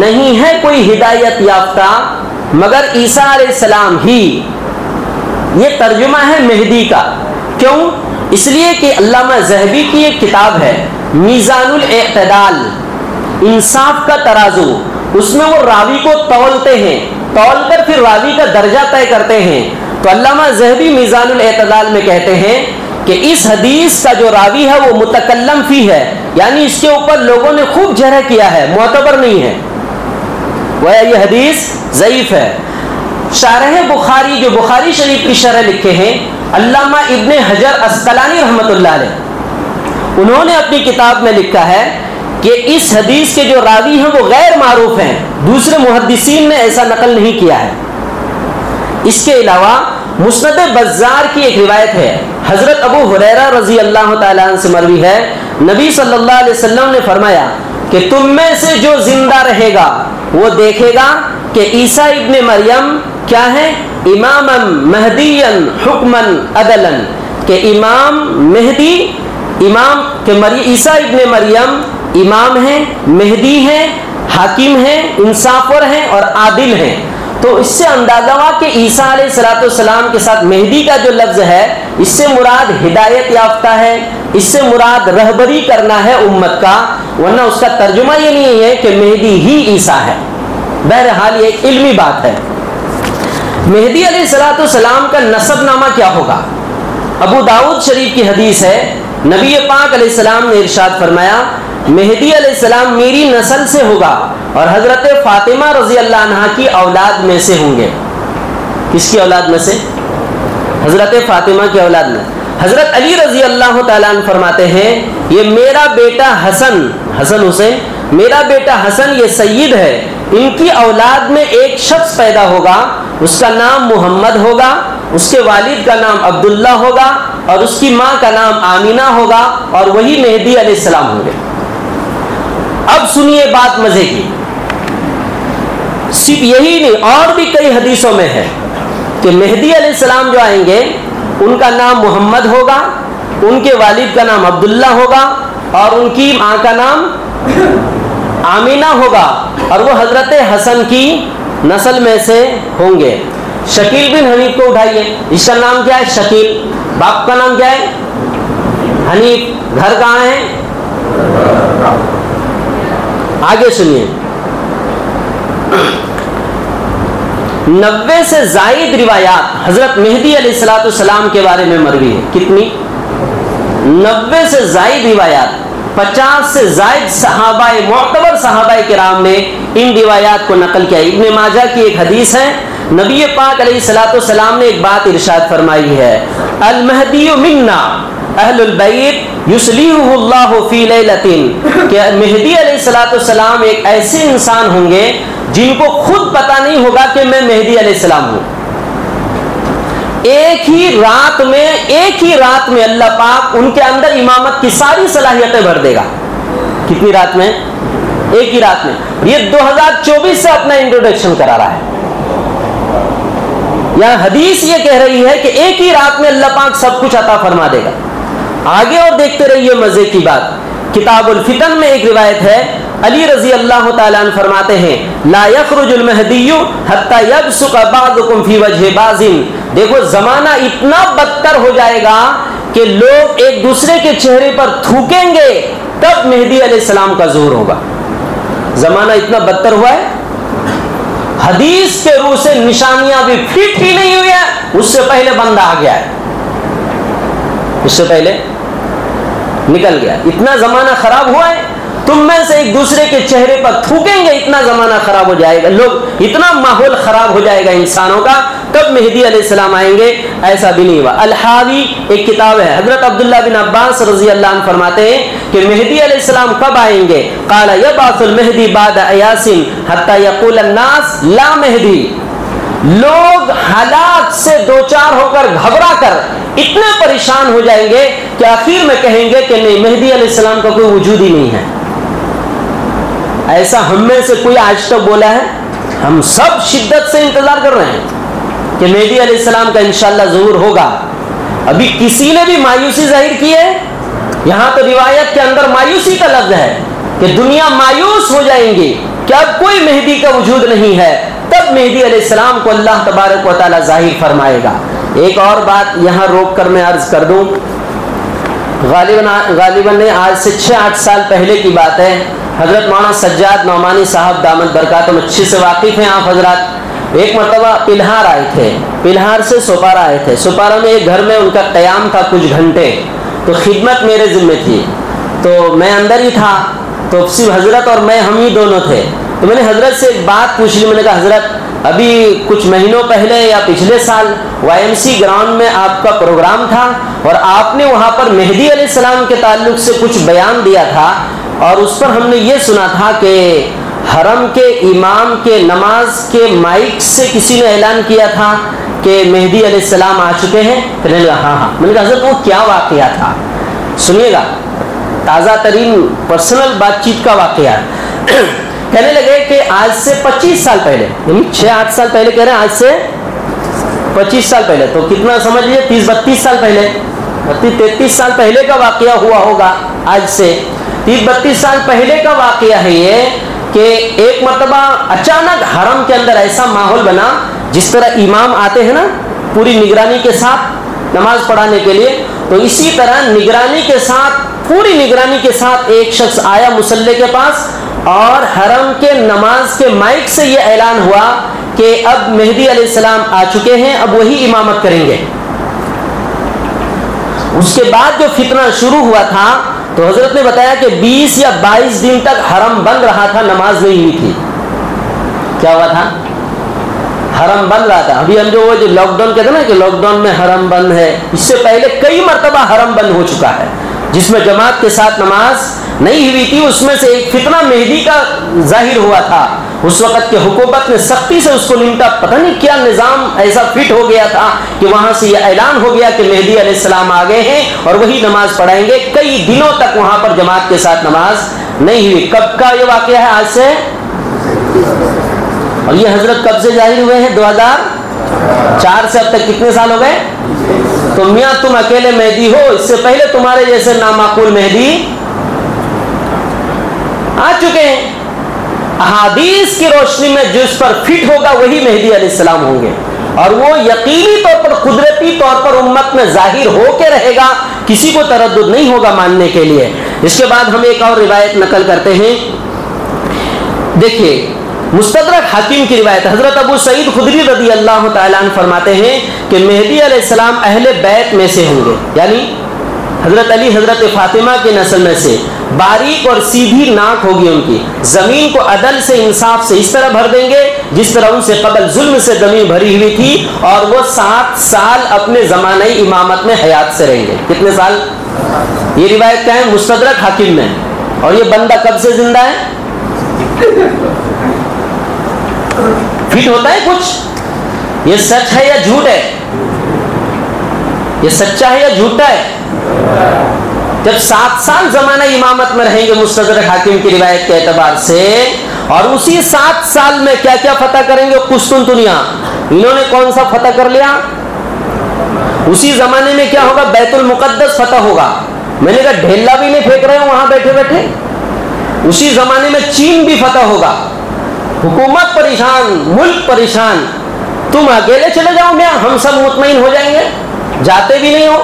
نہیں ہے کوئی ہدایت یافتہ مگر عیسیٰ علیہ السلام ہی۔ یہ ترجمہ ہے مہدی کا۔ کیوں؟ اس لیے کہ علامہ ذہبی کی ایک کتاب ہے میزان الاعتدال، انصاف کا ترازو، اس میں وہ راوی کو تولتے ہیں، تول کر پھر راوی کا درجہ طے کرتے ہیں۔ تو علامہ ذہبی میزان الاعتدال میں کہتے ہیں کہ اس حدیث کا جو راوی ہے وہ متکلم فی ہے، یعنی اس کے اوپر لوگوں نے خوب جرح کیا ہے، معتبر نہیں ہے، گویا یہ حدیث ضعیف ہے۔ شارح بخاری، جو بخاری شریف کی شرح لکھے ہیں علامہ ابن حجر عسقلانی رحمۃ اللہ علیہ، انہوں نے اپنی کتاب میں لکھا ہے کہ اس حدیث کے جو راوی ہیں وہ غیر معروف ہیں، دوسرے محدثین نے ایسا نقل نہیں کیا ہے۔ اس کے علاوہ مسند بزار کی ایک روایت ہے، حضرت ابو ہریرہ رضی اللہ تعالیٰ عنہ سے مروی ہے، نبی صلی اللہ علیہ وسلم نے فرمایا کہ تم میں سے جو زندہ رہے گا وہ دیکھے گا کہ عیسیٰ ابن مریم کیا ہے؟ اماما مہدیا حکما عدلا، کہ امام مہدی، امام کہ عیسیٰ ابن مریم امام ہیں، مہدی ہیں، حاکم ہیں، انصافور ہیں اور عادل ہیں۔ تو اس سے اندازہ ہوا کہ عیسیٰ علیہ السلام کے ساتھ مہدی کا جو لفظ ہے اس سے مراد ہدایت یافتہ ہے، اس سے مراد رہبری کرنا ہے امت کا، ورنہ اس کا ترجمہ یہ نہیں ہے کہ مہدی ہی عیسیٰ ہے۔ بہرحال یہ ایک علمی بات ہے۔ مہدی علیہ السلام کا نسب نامہ کیا ہوگا؟ ابو داؤد شریف کی حدیث ہے، نبی پاک علیہ السلام نے ارشاد فرمایا مہدی علیہ السلام میری نسل سے ہوگا اور حضرت فاطمہ رضی اللہ عنہا کی اولاد میں سے ہوں گے۔ کس کی اولاد میں سے؟ حضرت فاطمہ کی اولاد میں۔ حضرت علی رضی اللہ تعالیٰ عنہ فرماتے ہیں یہ میرا بیٹا حسن حسین، میرا بیٹا حسن یہ سید ہے، ان کی اولاد میں ایک شخص پیدا ہوگا، اس کا نام محمد ہوگا، اس کے والد کا نام عبداللہ ہوگا اور اس کی ماں کا نام آمینہ ہوگا، اور وہی مہدی علیہ السلام ہوں گے۔ اب سنیے بات مزے کی، صرف یہی نہیں اور بھی کئی حدیثوں میں ہے کہ مہدی علیہ السلام جو آئیں گے ان کا نام محمد ہوگا، ان کے والد کا نام عبداللہ ہوگا اور ان کی ماں کا نام آمینہ ہوگا، اور وہ حضرت حسن کی نسل میں سے ہوں گے۔ شکیل بن حنیف کو اٹھائیے، اس کا نام کیا ہے؟ شکیل، باپ کا نام کیا ہے؟ حنیف، گھر کہاں ہے؟ آگے سنیے، 90 سے زائد روایات حضرت مہدی علیہ السلام کے بارے میں مروی ہے۔ کتنی؟ 90 سے زائد روایات، 50 سے زائد صحابہ، معتبر صحابہ کرام نے ان روایات کو نقل کیا۔ ابن ماجہ کی ایک حدیث ہے، نبی پاک علیہ السلام نے ایک بات ارشاد فرمائی ہے، المہدی منا اہل البیت یصلیحہ اللہ فی لیلۃ، کہ مہدی علیہ السلام ایک ایسے انسان ہوں گے جن کو خود پتہ نہیں ہوگا کہ میں مہدی علیہ السلام ہوں۔ ایک ہی رات میں اللہ پاک ان کے اندر امامت کی ساری صلاحیتیں بھر دے گا۔ کتنی رات میں؟ ایک ہی رات میں۔ یہ 2024 سے اپنا انٹروڈکشن کرا رہا ہے۔ یہاں حدیث یہ کہہ رہی ہے کہ ایک ہی رات میں اللہ پاک سب کچھ عطا فرما دے گا۔ آگے اور دیکھتے رہیے مزے کی بات، کتاب الفتن میں ایک روایت ہے، علی رضی اللہ تعالیٰ عنہ فرماتے ہیں لا یخرج المہدی حتی یبصق بعضکم فی وجہ بعض، دیکھو زمانہ اتنا بدتر ہو جائے گا کہ لوگ ایک دوسرے کے چہرے پر تھوکیں گے، تب مہدی علیہ السلام کا ظہور ہوگا۔ زمانہ اتنا بدتر ہوا ہے، حدیث کے روح سے نشانیاں بھی فٹ ہی نہیں ہوئی ہیں، اس سے پہلے بندہ آ گیا ہے، اس سے پہلے نکل گیا. اتنا زمانہ خراب ہوا ہے، تم میں سے ایک دوسرے کے چہرے پر تھوکیں گے، اتنا زمانہ خراب ہو جائے گا، لوگ اتنا ماحول خراب ہو جائے گا انسانوں کا، تب مہدی علیہ السلام آئیں گے. ایسا بھی نہیں ہوا. الحاوی ایک کتاب ہے، حضرت عبداللہ بن عباس رضی اللہ عنہ فرماتے ہیں کہ مہدی علیہ السلام کب آئیں گے؟ قال یبعث المہدی بعد ایاس حتی یقول الناس لا مہدی. لوگ حالات سے دوچار ہو کر گھبرا کر اتنے پریشان ہو جائیں گے کہ آخر میں کہیں گے کہ نہیں، مہدی علیہ السلام کا کوئی وجود ہی نہیں ہے. ایسا ہم میں سے کوئی آج تک بولا ہے؟ ہم سب شدت سے انتظار کر رہے ہیں کہ مہدی علیہ السلام کا انشاءاللہ ظہور ہوگا. ابھی کسی نے بھی مایوسی ظاہر کی ہے؟ یہاں تو روایت کے اندر مایوسی کا لفظ ہے کہ دنیا مایوس ہو جائیں گی کہ اب کوئی مہدی کا وجود نہیں ہے. تب مہدی علیہ السلام کو اللہ تبارک و تعالی ظاہر فرمائے گا. ایک اور بات یہاں روک کر میں عرض کر دوں، غالباً آج سے 6-8 سال پہلے کی بات ہے. حضرت مولانا سجاد نعمانی صاحب دامت برکاتہم اچھے سے واقف ہیں آپ حضرات. ایک مرتبہ پلہار آئے تھے، پلہار سے سوپارا آئے تھے. سوپارا میں ایک گھر میں ان کا قیام تھا کچھ گھنٹے، تو خدمت میرے ذمہ تھی، تو میں اندر ہی تھا. تو صرف حضرت اور میں، ہم ہی دونوں تھے. تو میں نے حضرت سے ایک بات پوچھ لی. میں نے کہا حضرت ابھی کچھ مہینوں پہلے یا پچھلے سال YMC گراؤنڈ میں آپ کا پروگرام تھا اور آپ نے وہاں پر مہدی علیہ السلام کے تعلق سے کچھ بیان دیا تھا، اور اس پر ہم نے یہ سنا تھا کہ حرم کے امام کے نماز کے مائک سے کسی نے اعلان کیا تھا کہ مہدی علیہ السلام آ چکے ہیں. پھر میں نے کہا ہاں. میں نے کہا حضرت وہ کیا واقعہ تھا؟ سنیے گا، تازہ ترین پرسنل بات چیت کا واقعہ. کہنے لگے کہ آج سے 25 سال پہلے، یعنی 6-8 سال پہلے کہہ رہے ہیں، آج سے 25 سال پہلے، تو کتنا سمجھ لیجیے 30-32 سال پہلے، 32-33 سال پہلے کا واقعہ ہوا ہوگا. آج سے 30-32 سال پہلے کا واقعہ ہے یہ کہ ایک مرتبہ اچانک حرم کے اندر ایسا ماحول بنا، جس طرح امام آتے ہیں نا پوری نگرانی کے ساتھ نماز پڑھانے کے لیے، تو اسی طرح نگرانی کے ساتھ، پوری نگرانی کے ساتھ ایک شخص آیا مصلی کے پاس، اور حرم کے نماز کے مائک سے یہ اعلان ہوا کہ اب مہدی علیہ السلام آ چکے ہیں، اب وہی امامت کریں گے. اس کے بعد جو فتنہ شروع ہوا تھا، تو حضرت نے بتایا کہ 20 یا 22 دن تک حرم بند رہا تھا، نماز نہیں ہوئی تھی. کیا ہوا تھا؟ حرم بند رہا تھا. ابھی ہم جو لاک ڈاؤن کہتے ہیں نا کہ لاک ڈاؤن میں حرم بند ہے، اس سے پہلے کئی مرتبہ حرم بند ہو چکا ہے جس میں جماعت کے ساتھ نماز نہیں ہوئی تھی. اس میں سے ایک فتنہ مہدی کا ظاہر ہوا تھا. اس وقت کے حکومت نے سختی سے اس کو نمٹا. پتہ نہیں کیا نظام ایسا فٹ ہو گیا تھا کہ وہاں سے یہ اعلان ہو گیا کہ مہدی علیہ السلام آ گئے ہیں اور وہی نماز پڑھائیں گے. کئی دنوں تک وہاں پر جماعت کے ساتھ نماز نہیں ہوئی. کب کا یہ واقعہ ہے؟ آج سے. اور یہ حضرت کب سے ظاہر ہوئے ہیں؟ 2004 سے اب تک کتنے سال ہو گئے؟ تو میاں تم اکیلے مہدی ہو، اس سے پہلے تمہارے جیسے نامعقول مہدی آ چکے ہیں. احادیث کی روشنی میں جس پر فٹ ہوگا وہی مہدی علیہ السلام ہوں گے، اور وہ یقینی طور پر، قدرتی طور پر امت میں ظاہر ہو کے رہے گا. کسی کو تردد نہیں ہوگا ماننے کے لیے. اس کے بعد ہم ایک اور روایت نقل کرتے ہیں. دیکھیے مستدرک حاکم کی روایت، حضرت ابو سعید خدری رضی اللہ تعالیٰ عنہ فرماتے ہیں کہ مہدی علیہ السلام اہل بیت میں سے ہوں گے، یعنی حضرت علی حضرت فاطمہ کی نسل میں سے. باریک اور سیدھی ناک ہوگی ان کی. زمین کو عدل سے، انصاف سے اس طرح بھر دیں گے جس طرح ان سے قبل ظلم سے زمین بھری ہوئی تھی. اور وہ 7 سال اپنے زمانہ امامت میں حیات سے رہیں گے. کتنے سال؟ یہ روایت کیا ہے؟ مستدرک حاکم میں. اور یہ بندہ کب سے زندہ ہے؟ فٹ ہوتا ہے کچھ؟ یہ سچ ہے یا جھوٹ ہے؟ یہ سچا ہے یا جھوٹا ہے؟ جب 7 سال زمانہ امامت میں رہیں گے مستدرک حاکم کی روایت کے اعتبار سے، اور اسی 7 سال میں کیا کیا فتح کریں گے؟ قسطنطنیہ. انہوں نے کون سا فتح کر لیا؟ اسی زمانے میں کیا ہوگا؟ بیت المقدس فتح ہوگا. میں نے کہا ڈھیلا بھی نہیں پھینک رہے ہوں وہاں بیٹھے بیٹھے. اسی زمانے میں چین بھی فتح ہوگا. حکومت پریشان، ملک پریشان. تم اکیلے چلے جاؤ گے، ہم سب مطمئن ہو جائیں گے. جاتے بھی نہیں ہو.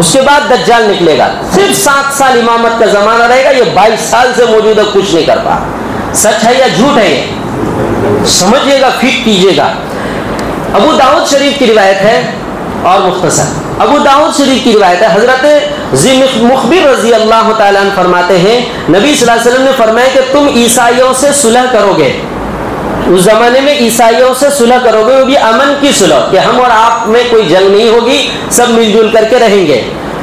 اس کے بعد دجال نکلے گا. صرف 7 سال امامت کا زمانہ رہے گا. یہ 22 سال سے موجود ہے، کچھ نہیں کر پا. سچ ہے یا جھوٹ ہے؟ یہ سمجھیے گا، فٹ کیجیے گا. ابو داؤد شریف کی روایت ہے اور مختصر ابو داؤد شریف کی روایت ہے، حضرت ذی مخبر رضی اللہ تعالیٰ عنہ فرماتے ہیں نبی صلی اللہ علیہ وسلم نے فرمایا کہ تم عیسائیوں سے صلح کرو گے، اس زمانے میں عیسائیوں سے صلح کرو گے، وہ بھی امن کی صلح کہ ہم اور آپ میں کوئی جنگ نہیں ہوگی، سب مل جل کر کے رہیں گے۔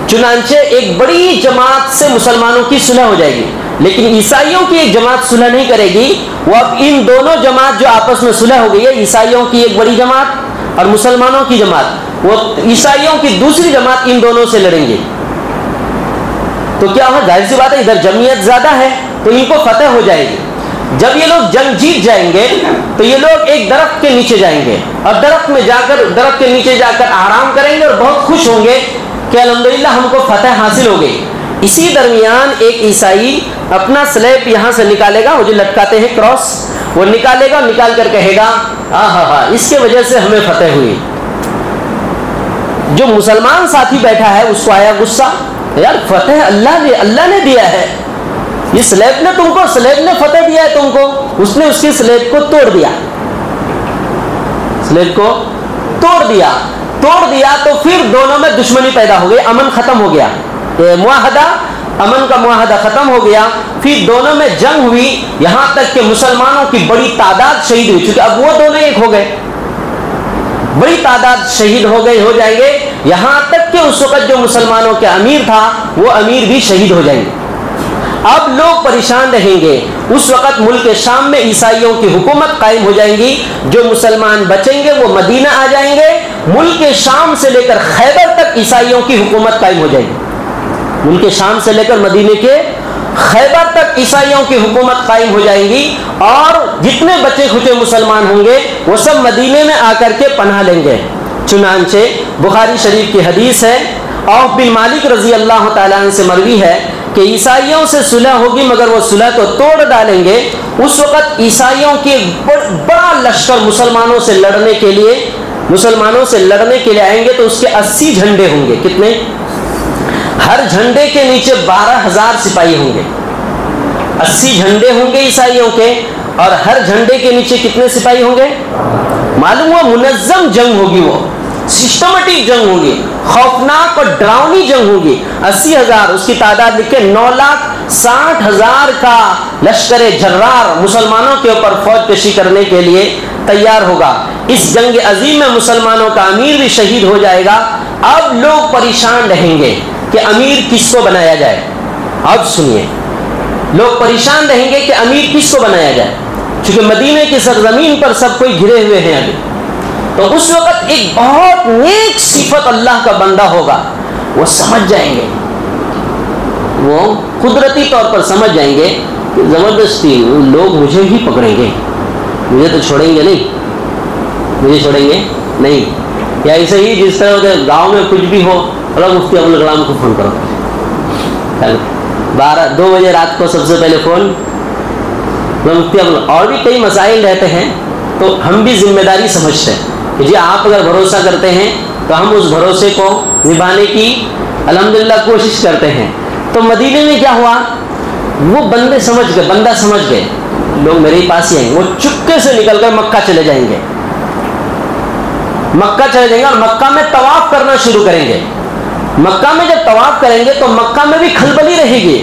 چنانچہ ایک بڑی جماعت سے مسلمانوں کی صلح ہو جائے گی، لیکن عیسائیوں کی ایک جماعت صلح نہیں کرے گی، وہ اب ان دونوں جماعت جو آپس میں صلح ہو گئی ہے، عیسائیوں کی ایک بڑی جماعت اور مسلمانوں کی جماعت، وہ عیسائیوں کی دوسری جماعت ان دونوں سے لڑیں گے۔ تو کیا ہو، ظاہر سی بات ہے ادھر جمعیت زیادہ ہے تو ان کو فتح ہو جائے گی۔ جب یہ لوگ جنگ جیت جائیں گے تو یہ لوگ ایک درخت کے نیچے جائیں گے اور درخت کے نیچے جا کر آرام کریں گے اور بہت خوش ہوں گے کہ الحمدللہ ہم کو فتح حاصل ہو گئی۔ اسی درمیان ایک عیسائی اپنا سلیب یہاں سے نکالے گا، وہ جو لٹکاتے ہیں کراس، وہ نکالے گا، نکال کر کہے گا اس کے وجہ سے ہمیں فتح ہوئی۔ جو مسلمان ساتھی بیٹھا ہے اس کو آیا غصہ، یار فتح اللہ نے دیا ہے، یہ سلیب نے فتح دیا ہے تم کو، اس نے اس کی سلیب کو توڑ دیا تو پھر دونوں میں دشمنی پیدا ہو گئی، امن ختم ہو گیا، امن کا معاہدہ ختم ہو گیا، پھر دونوں میں جنگ ہوئی، یہاں تک کہ مسلمانوں کی بڑی تعداد شہید ہوئی، چونکہ اب وہ دونوں ایک ہو گئے، بڑی تعداد شہید ہو جائیں گے، یہاں تک کہ اس وقت جو مسلمانوں کے امیر تھا وہ امیر بھی شہید ہو جائیں گے۔ اب لوگ پریشان رہیں گے، اس وقت ملک شام میں عیسائیوں کی حکومت قائم ہو جائیں گی، جو مسلمان بچیں گے وہ مدینہ آ جائیں گے، ملک شام سے لے کر خیبر تک عیسائیوں کی حکومت قائم ہو جائے گی، ملک شام سے لے کر مدینے کے خیبر تک عیسائیوں کی حکومت قائم ہو جائے گی، اور جتنے بچے کھچے مسلمان ہوں گے وہ سب مدینے میں آ کر کے پناہ لیں گے۔ چنانچہ بخاری شریف کی حدیث ہے، عوف بن مالک رضی اللہ تعالیٰ عنہ سے مروی ہے کہ عیسائیوں سے صلح ہوگی مگر وہ صلح کو توڑ ڈالیں گے۔ اس وقت عیسائیوں کی بڑا لشکر مسلمانوں سے لڑنے کے لیے آئیں گے، تو اس کے 80 جھنڈے ہوں گے۔ کتنے؟ ہر جھنڈے کے نیچے 12,000 سپاہی ہوں گے۔ 80 جھنڈے ہوں گے عیسائیوں کے، اور ہر جھنڈے کے نیچے کتنے سپاہی ہوں گے؟ معلوم ہوا منظم جنگ ہوگی، وہ سسٹمیٹک جنگ ہوگی، خوفناک اور ڈراؤنی جنگ ہوگی۔ 80,000 اس کی تعداد لکھ کے 9,60,000 کا لشکر جرار مسلمانوں کے اوپر فوج کشی کرنے کے لیے تیار ہوگا۔ اس جنگ عظیم میں مسلمانوں کا امیر بھی شہید ہو جائے گا۔ اب لوگ پریشان رہیں گے کہ امیر کس کو بنایا جائے۔ اب سنیے، لوگ پریشان رہیں گے کہ امیر کس کو بنایا جائے، چونکہ مدینے کی سرزمین پر سب کوئی گھرے ہوئے ہیں ابھی۔ تو اس وقت ایک بہت نیک صفت اللہ کا بندہ ہوگا، وہ سمجھ جائیں گے، وہ قدرتی طور پر سمجھ جائیں گے کہ زبردستی لوگ مجھے ہی پکڑیں گے، مجھے تو چھوڑیں گے نہیں، یا ایسے ہی جس طرح کے گاؤں میں کچھ بھی ہو، اللہ مفتی ابوالکلام کو فون کرو، 2 بجے رات کو سب سے پہلے فون مفتی اور بھی کئی مسائل رہتے ہیں، تو ہم بھی ذمہ داری سمجھتے ہیں کہ جی آپ اگر بھروسہ کرتے ہیں تو ہم اس بھروسے کو نبھانے کی الحمدللہ کوشش کرتے ہیں۔ تو مدینے میں کیا ہوا، وہ بندہ سمجھ گئے لوگ میرے پاس ہی آئیں گے، وہ چپکے سے نکل کر مکہ چلے جائیں گے اور مکہ میں طواف کرنا شروع کریں گے۔ مکہ میں جب طواف کریں گے تو مکہ میں بھی کھلبلی رہے گی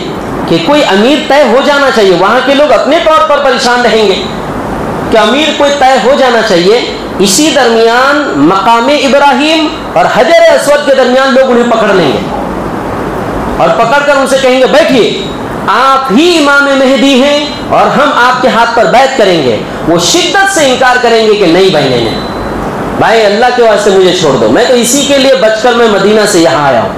کہ کوئی امیر طے ہو جانا چاہیے، وہاں کے لوگ اپنے طور پر پریشان رہیں گے کہ امیر کوئی طے ہو جانا چاہیے۔ اسی درمیان مقام ابراہیم اور حجر اسود کے درمیان لوگ انہیں پکڑ لیں گے اور پکڑ کر ان سے کہیں گے بیٹھیے، آپ ہی امام مہدی ہیں اور ہم آپ کے ہاتھ پر بیعت کریں گے۔ وہ شدت سے انکار کریں گے کہ نہیں بھائی اللہ کے واسطے مجھے چھوڑ دو، میں تو اسی کے لیے بچ کر میں مدینہ سے یہاں آیا ہوں۔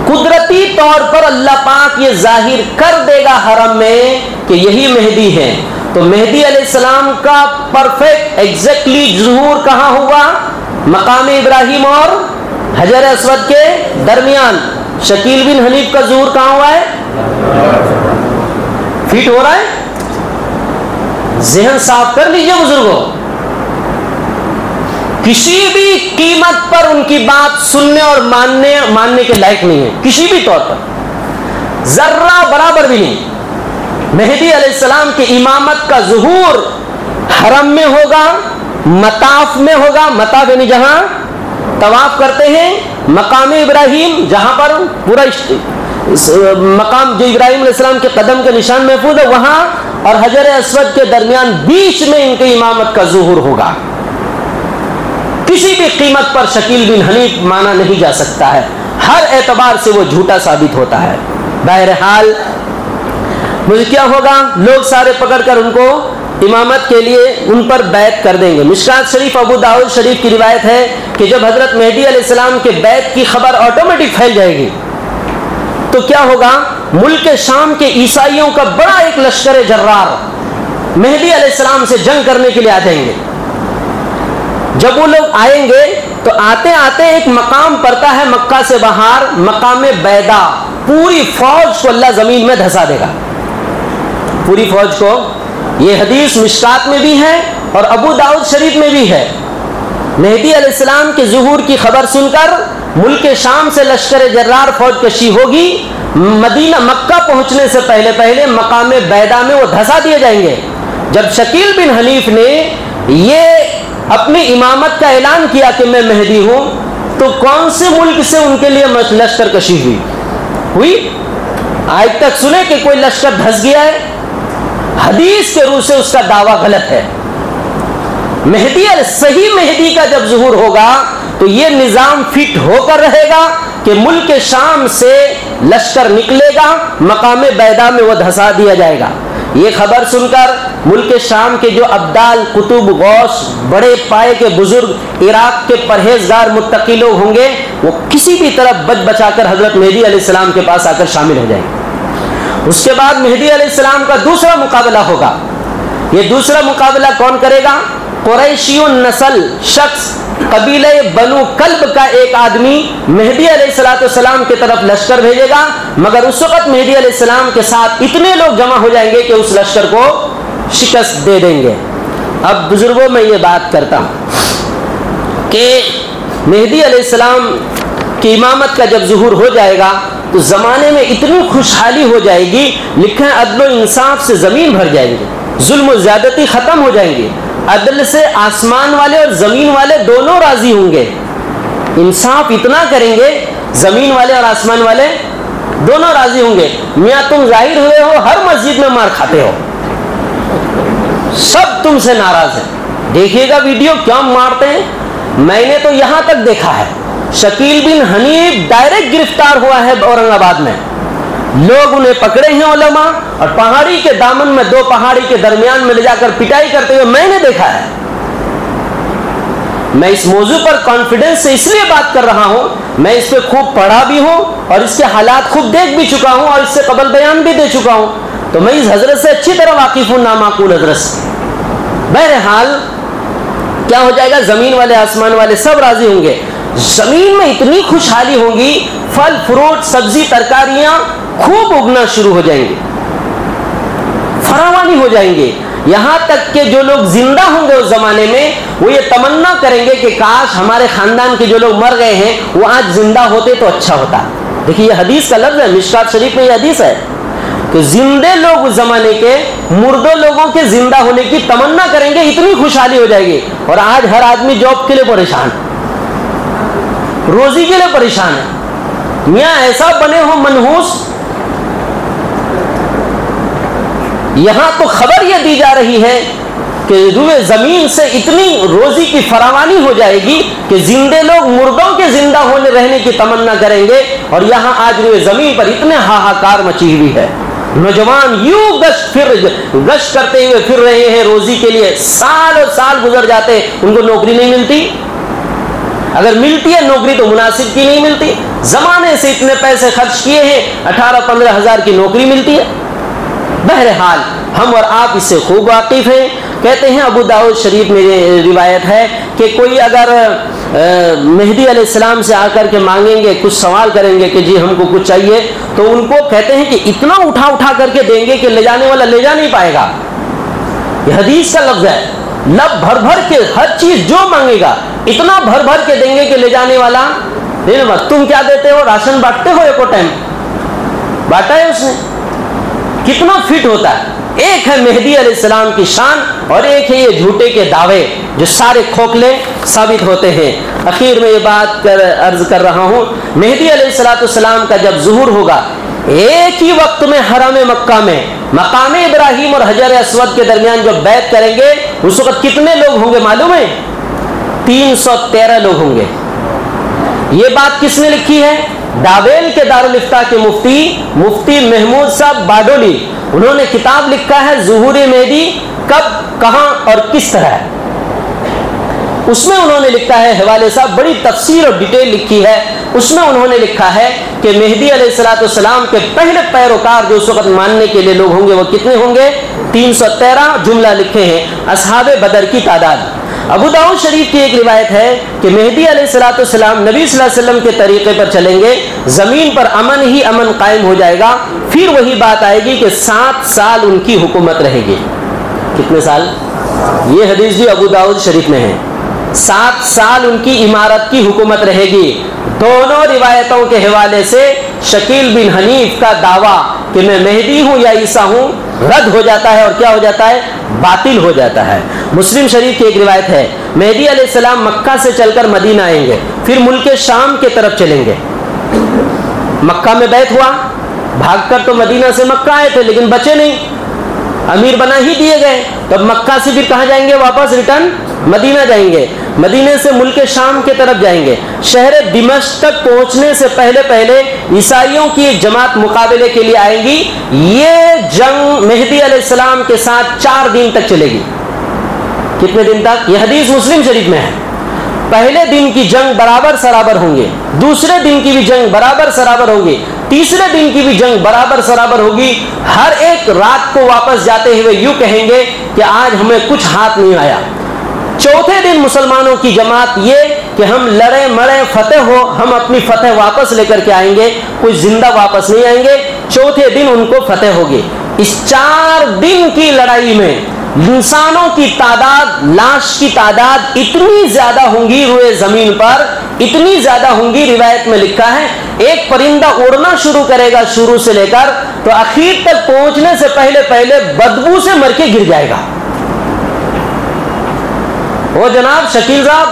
قدرتی طور پر اللہ پاک یہ ظاہر کر دے گا حرم میں کہ یہی مہدی ہے۔ تو مہدی علیہ السلام کا پرفیکٹ ایگزیکٹلی ظہور کہاں ہوا؟ مقام ابراہیم اور حجر اسود کے درمیان۔ شکیل بن حنیف کا ظہور کہاں ہوا ہے؟ فٹ ہو رہا ہے؟ ذہن صاف کر لیجئے بزرگوں، کسی بھی قیمت پر ان کی بات سننے اور ماننے کے لائق نہیں ہے، کسی بھی طور پر ذرہ برابر بھی نہیں۔ مہدی علیہ السلام کی امامت کا ظہور حرم میں ہوگا، مطاف میں ہوگا. مطاف یعنی جہاں طواف کرتے ہیں, مقام ابراہیم جہاں پر پورا مقام جو ابراہیم علیہ السلام کے قدم کے نشان محفوظ ہے وہاں, اور حجر اسود کے درمیان بیچ میں ان کی امامت کا ظہور ہوگا. کسی بھی قیمت پر شکیل بن حنیف مانا نہیں جا سکتا ہے, ہر اعتبار سے وہ جھوٹا ثابت ہوتا ہے. بہرحال مجھے کیا ہوگا, لوگ سارے پکڑ کر ان کو امامت کے لیے ان پر بیعت کر دیں گے. مشکات شریف ابو داؤد شریف کی روایت ہے کہ جب حضرت مہدی علیہ السلام کے بیعت کی خبر آٹومیٹک پھیل جائے گی تو کیا ہوگا, ملک شام کے عیسائیوں کا بڑا ایک لشکر جرار مہدی علیہ السلام سے جنگ کرنے کے لیے آ جائیں گے. جب وہ لوگ آئیں گے تو آتے آتے ایک مقام پڑتا ہے مکہ سے باہر, مقام بیدا. پوری فوج کو اللہ زمین میں دھسا دے گا, پوری فوج کو. یہ حدیث مشکات میں بھی ہے اور ابو داؤد شریف میں بھی ہے. مہدی علیہ السلام کے ظہور کی خبر سن کر ملک شام سے لشکر جرار فوج کشی ہوگی. مدینہ مکہ پہنچنے سے پہلے پہلے مقام بیدا میں وہ دھسا دیے جائیں گے. جب شکیل بن حنیف نے یہ اپنی امامت کا اعلان کیا کہ میں مہدی ہوں, تو کون سے ملک سے ان کے لیے لشکر کشی ہوئی؟ آج تک سنے کہ کوئی لشکر دھس گیا ہے؟ حدیث کے روح سے اس کا دعویٰ غلط ہے. مہدی صحیح مہدی کا جب ظہور ہوگا تو یہ نظام فٹ ہو کر رہے گا کہ ملک شام سے لشکر نکلے گا, مقام بیدا میں وہ دھسا دیا جائے گا. یہ خبر سن کر ملک شام کے جو ابدال, قطب, غوث, بڑے پائے کے بزرگ, عراق کے پرہیزگار متقی لوگ ہوں گے, وہ کسی بھی طرح بچ بچا کر حضرت مہدی علیہ السلام کے پاس آ کر شامل ہو جائیں گے. اس کے بعد مہدی علیہ السلام کا دوسرا مقابلہ ہوگا. یہ دوسرا مقابلہ کون کرے گا؟ قریشی النسل شخص, قبیلہ بنو کلب کا ایک آدمی مہدی علیہ السلام کی طرف لشکر بھیجے گا, مگر اس وقت مہدی علیہ السلام کے ساتھ اتنے لوگ جمع ہو جائیں گے کہ اس لشکر کو شکست دے دیں گے. اب بزرگوں میں یہ بات کرتا ہوں کہ مہدی علیہ السلام کی امامت کا جب ظہور ہو جائے گا تو زمانے میں اتنی خوشحالی ہو جائے گی, لکھا ہے عدل و انصاف سے زمین بھر جائیں گے, ظلم و زیادتی ختم ہو جائیں گے. عدل سے آسمان والے اور زمین والے دونوں راضی ہوں گے. انصاف اتنا کریں گے زمین والے اور آسمان والے دونوں راضی ہوں گے. میاں تم ظاہر ہوئے ہو, ہر مسجد میں مار کھاتے ہو, سب تم سے ناراض ہیں, دیکھیے گا ویڈیو کیا مارتے ہیں. میں نے تو یہاں تک دیکھا ہے شکیل بن حنیف ڈائریکٹ گرفتار ہوا ہے اورنگ آباد میں, لوگ انہیں پکڑے ہیں علماء, اور پہاڑی کے دامن میں, دو پہاڑی کے درمیان میں لے جا کر پٹائی کرتے ہوئے میں نے دیکھا ہے. میں اس موضوع پر کانفیڈنس سے اس لیے بات کر رہا ہوں, میں اس پہ خوب پڑھا بھی ہوں اور اس کے حالات خوب دیکھ بھی چکا ہوں اور اس سے قبل بیان بھی دے چکا ہوں, تو میں اس حضرت سے اچھی طرح واقف ہوں, نامعقول حضرت سے. بہرحال کیا ہو جائے گا, زمین والے آسمان والے سب راضی ہوں گے. زمین میں اتنی خوشحالی ہوگی, پھل فروٹ سبزی ترکاریاں خوب اگنا شروع ہو جائیں گے, فراوانی ہو جائیں گے. یہاں تک کہ جو لوگ زندہ ہوں گے اس زمانے میں وہ یہ تمنا کریں گے کہ کاش ہمارے خاندان کے جو لوگ مر گئے ہیں وہ آج زندہ ہوتے تو اچھا ہوتا. دیکھیے یہ حدیث کا لفظ ہے, مشکات شریف میں یہ حدیث ہے کہ زندے لوگ اس زمانے کے مردوں لوگوں کے زندہ ہونے کی تمنا کریں گے, اتنی خوشحالی ہو جائے گی. اور آج ہر آدمی جاب کے لیے پریشان, روزی کے لیے پریشان ہے. میاں ایسا بنے ہو منحوس. یہاں تو خبر یہ دی جا رہی ہے کہ روئے زمین سے اتنی روزی کی فراوانی ہو جائے گی کہ زندے لوگ مردوں کے زندہ ہونے رہنے کی تمنا کریں گے. اور یہاں آج روئے زمین پر اتنے ہاہاکار مچی ہوئی ہے, نوجوان یوں گشت کرتے ہوئے پھر رہے ہیں روزی کے لیے, سال اور سال گزر جاتے ان کو نوکری نہیں ملتی, اگر ملتی ہے نوکری تو مناسب کی نہیں ملتی. زمانے سے اتنے پیسے خرچ کیے ہیں, 18-15 ہزار کی نوکری ملتی ہے. بہرحال ہم اور آپ اس سے خوب واقف ہیں. کہتے ہیں ابو داؤد شریف میں روایت ہے کہ کوئی اگر مہدی علیہ السلام سے آ کر کے مانگیں گے, کچھ سوال کریں گے کہ جی ہم کو کچھ چاہیے, تو ان کو کہتے ہیں کہ اتنا اٹھا اٹھا کر کے دیں گے کہ لے جانے والا لے جا نہیں پائے گا. یہ حدیث کا لفظ ہے, لب بھر بھر کے ہر چیز جو مانگے گا اتنا بھر بھر کے دیں گے کہ لے جانے والا نہیں. تم کیا دیتے ہو, راشن بانٹتے ہو, ایک ٹائم بانٹا ہے اس نے, کتنا فٹ ہوتا ہے. ایک ہے مہدی علیہ السلام کی شان اور ایک ہے یہ جھوٹے کے دعوے جو سارے کھوکھلے ثابت ہوتے ہیں۔ اخیر میں یہ بات عرض کر رہا ہوں، مہدی علیہ السلام کا جب ظہور ہوگا، ایک ہی وقت میں حرم مکہ میں مقام ابراہیم اور حجر اسود کے درمیان جو بیعت کریں گے، اس وقت کتنے لوگ ہوں گے معلوم ہے؟ 313 لوگ ہوں گے۔ یہ بات کس نے لکھی ہے؟ ڈابیل کے دارالافتاء کے مفتی محمود صاحب باڈولی، انہوں نے کتاب لکھا ہے ظہور مہدی کب، کہاں اور کس طرح۔ اس میں انہوں نے لکھا ہے، حوالے صاحب بڑی تفصیل اور ڈیٹیل لکھی ہے، اس میں انہوں نے لکھا ہے کہ مہدی علیہ السلام کے پہلے پیروکار جو اس وقت ماننے کے لیے لوگ ہوں گے وہ کتنے ہوں گے؟ 313 جملہ لکھے ہیں، اصحاب بدر کی تعداد۔ ابو داؤد شریف کی ایک روایت ہے کہ مہدی علیہ السلام نبی صلی اللہ علیہ وسلم کے طریقے پر چلیں گے، زمین پر امن ہی امن قائم ہو جائے گا، پھر وہی بات آئے گی کہ 7 سال ان کی حکومت رہے گی۔ کتنے سال؟ یہ حدیث بھی ابو داؤد شریف میں ہے، 7 سال ان کی امارت کی حکومت رہے گی۔ دونوں روایتوں کے حوالے سے شکیل بن حنیف کا دعویٰ کہ میں مہدی ہوں یا عیسیٰ ہوں رد ہو جاتا ہے، اور کیا ہو جاتا ہے؟ باطل ہو جاتا ہے۔ مسلم شریف کی ایک روایت ہے، مہدی علیہ السلام مکہ سے چل کر مدینہ آئیں گے، پھر ملک شام کے طرف چلیں گے۔ مکہ میں بیعت ہوا، بھاگ کر تو مدینہ سے مکہ آئے تھے لیکن بچے نہیں، امیر بنا ہی دیے گئے، تو مکہ سے پھر کہاں جائیں گے؟ واپس ریٹرن مدینہ جائیں گے، مدینے سے ملک شام کی طرف جائیں گے۔ شہر دمشق تک پہنچنے سے پہلے عیسائیوں کی ایک جماعت مقابلے کے لیے آئے گی۔ یہ جنگ مہدی علیہ السلام کے ساتھ 4 دن تک چلے گی۔ کتنے دن تک؟ یہ حدیث مسلم شریف میں ہے۔ پہلے دن کی جنگ برابر سرابر ہوں گے، دوسرے دن کی بھی جنگ برابر سرابر ہوگی، تیسرے دن کی بھی جنگ برابر سرابر ہوگی۔ ہر ایک رات کو واپس جاتے ہوئے یوں کہیں گے کہ آج ہمیں کچھ ہاتھ نہیں آیا۔ چوتھے دن مسلمانوں کی جماعت یہ کہ ہم لڑے مرے فتح ہو، ہم اپنی فتح واپس لے کر کے آئیں گے، کوئی زندہ واپس نہیں آئیں گے۔ چوتھے دن ان کو فتح ہوگی۔ اس 4 دن کی لڑائی میں انسانوں کی تعداد، لاش کی تعداد اتنی زیادہ ہوں گی روئے زمین پر، اتنی زیادہ ہوں گی، روایت میں لکھا ہے ایک پرندہ اڑنا شروع کرے گا شروع سے لے کر تو اخیر تک پہنچنے سے پہلے بدبو سے مر کے گر جائے گا۔ وہ جناب شکیل صاحب،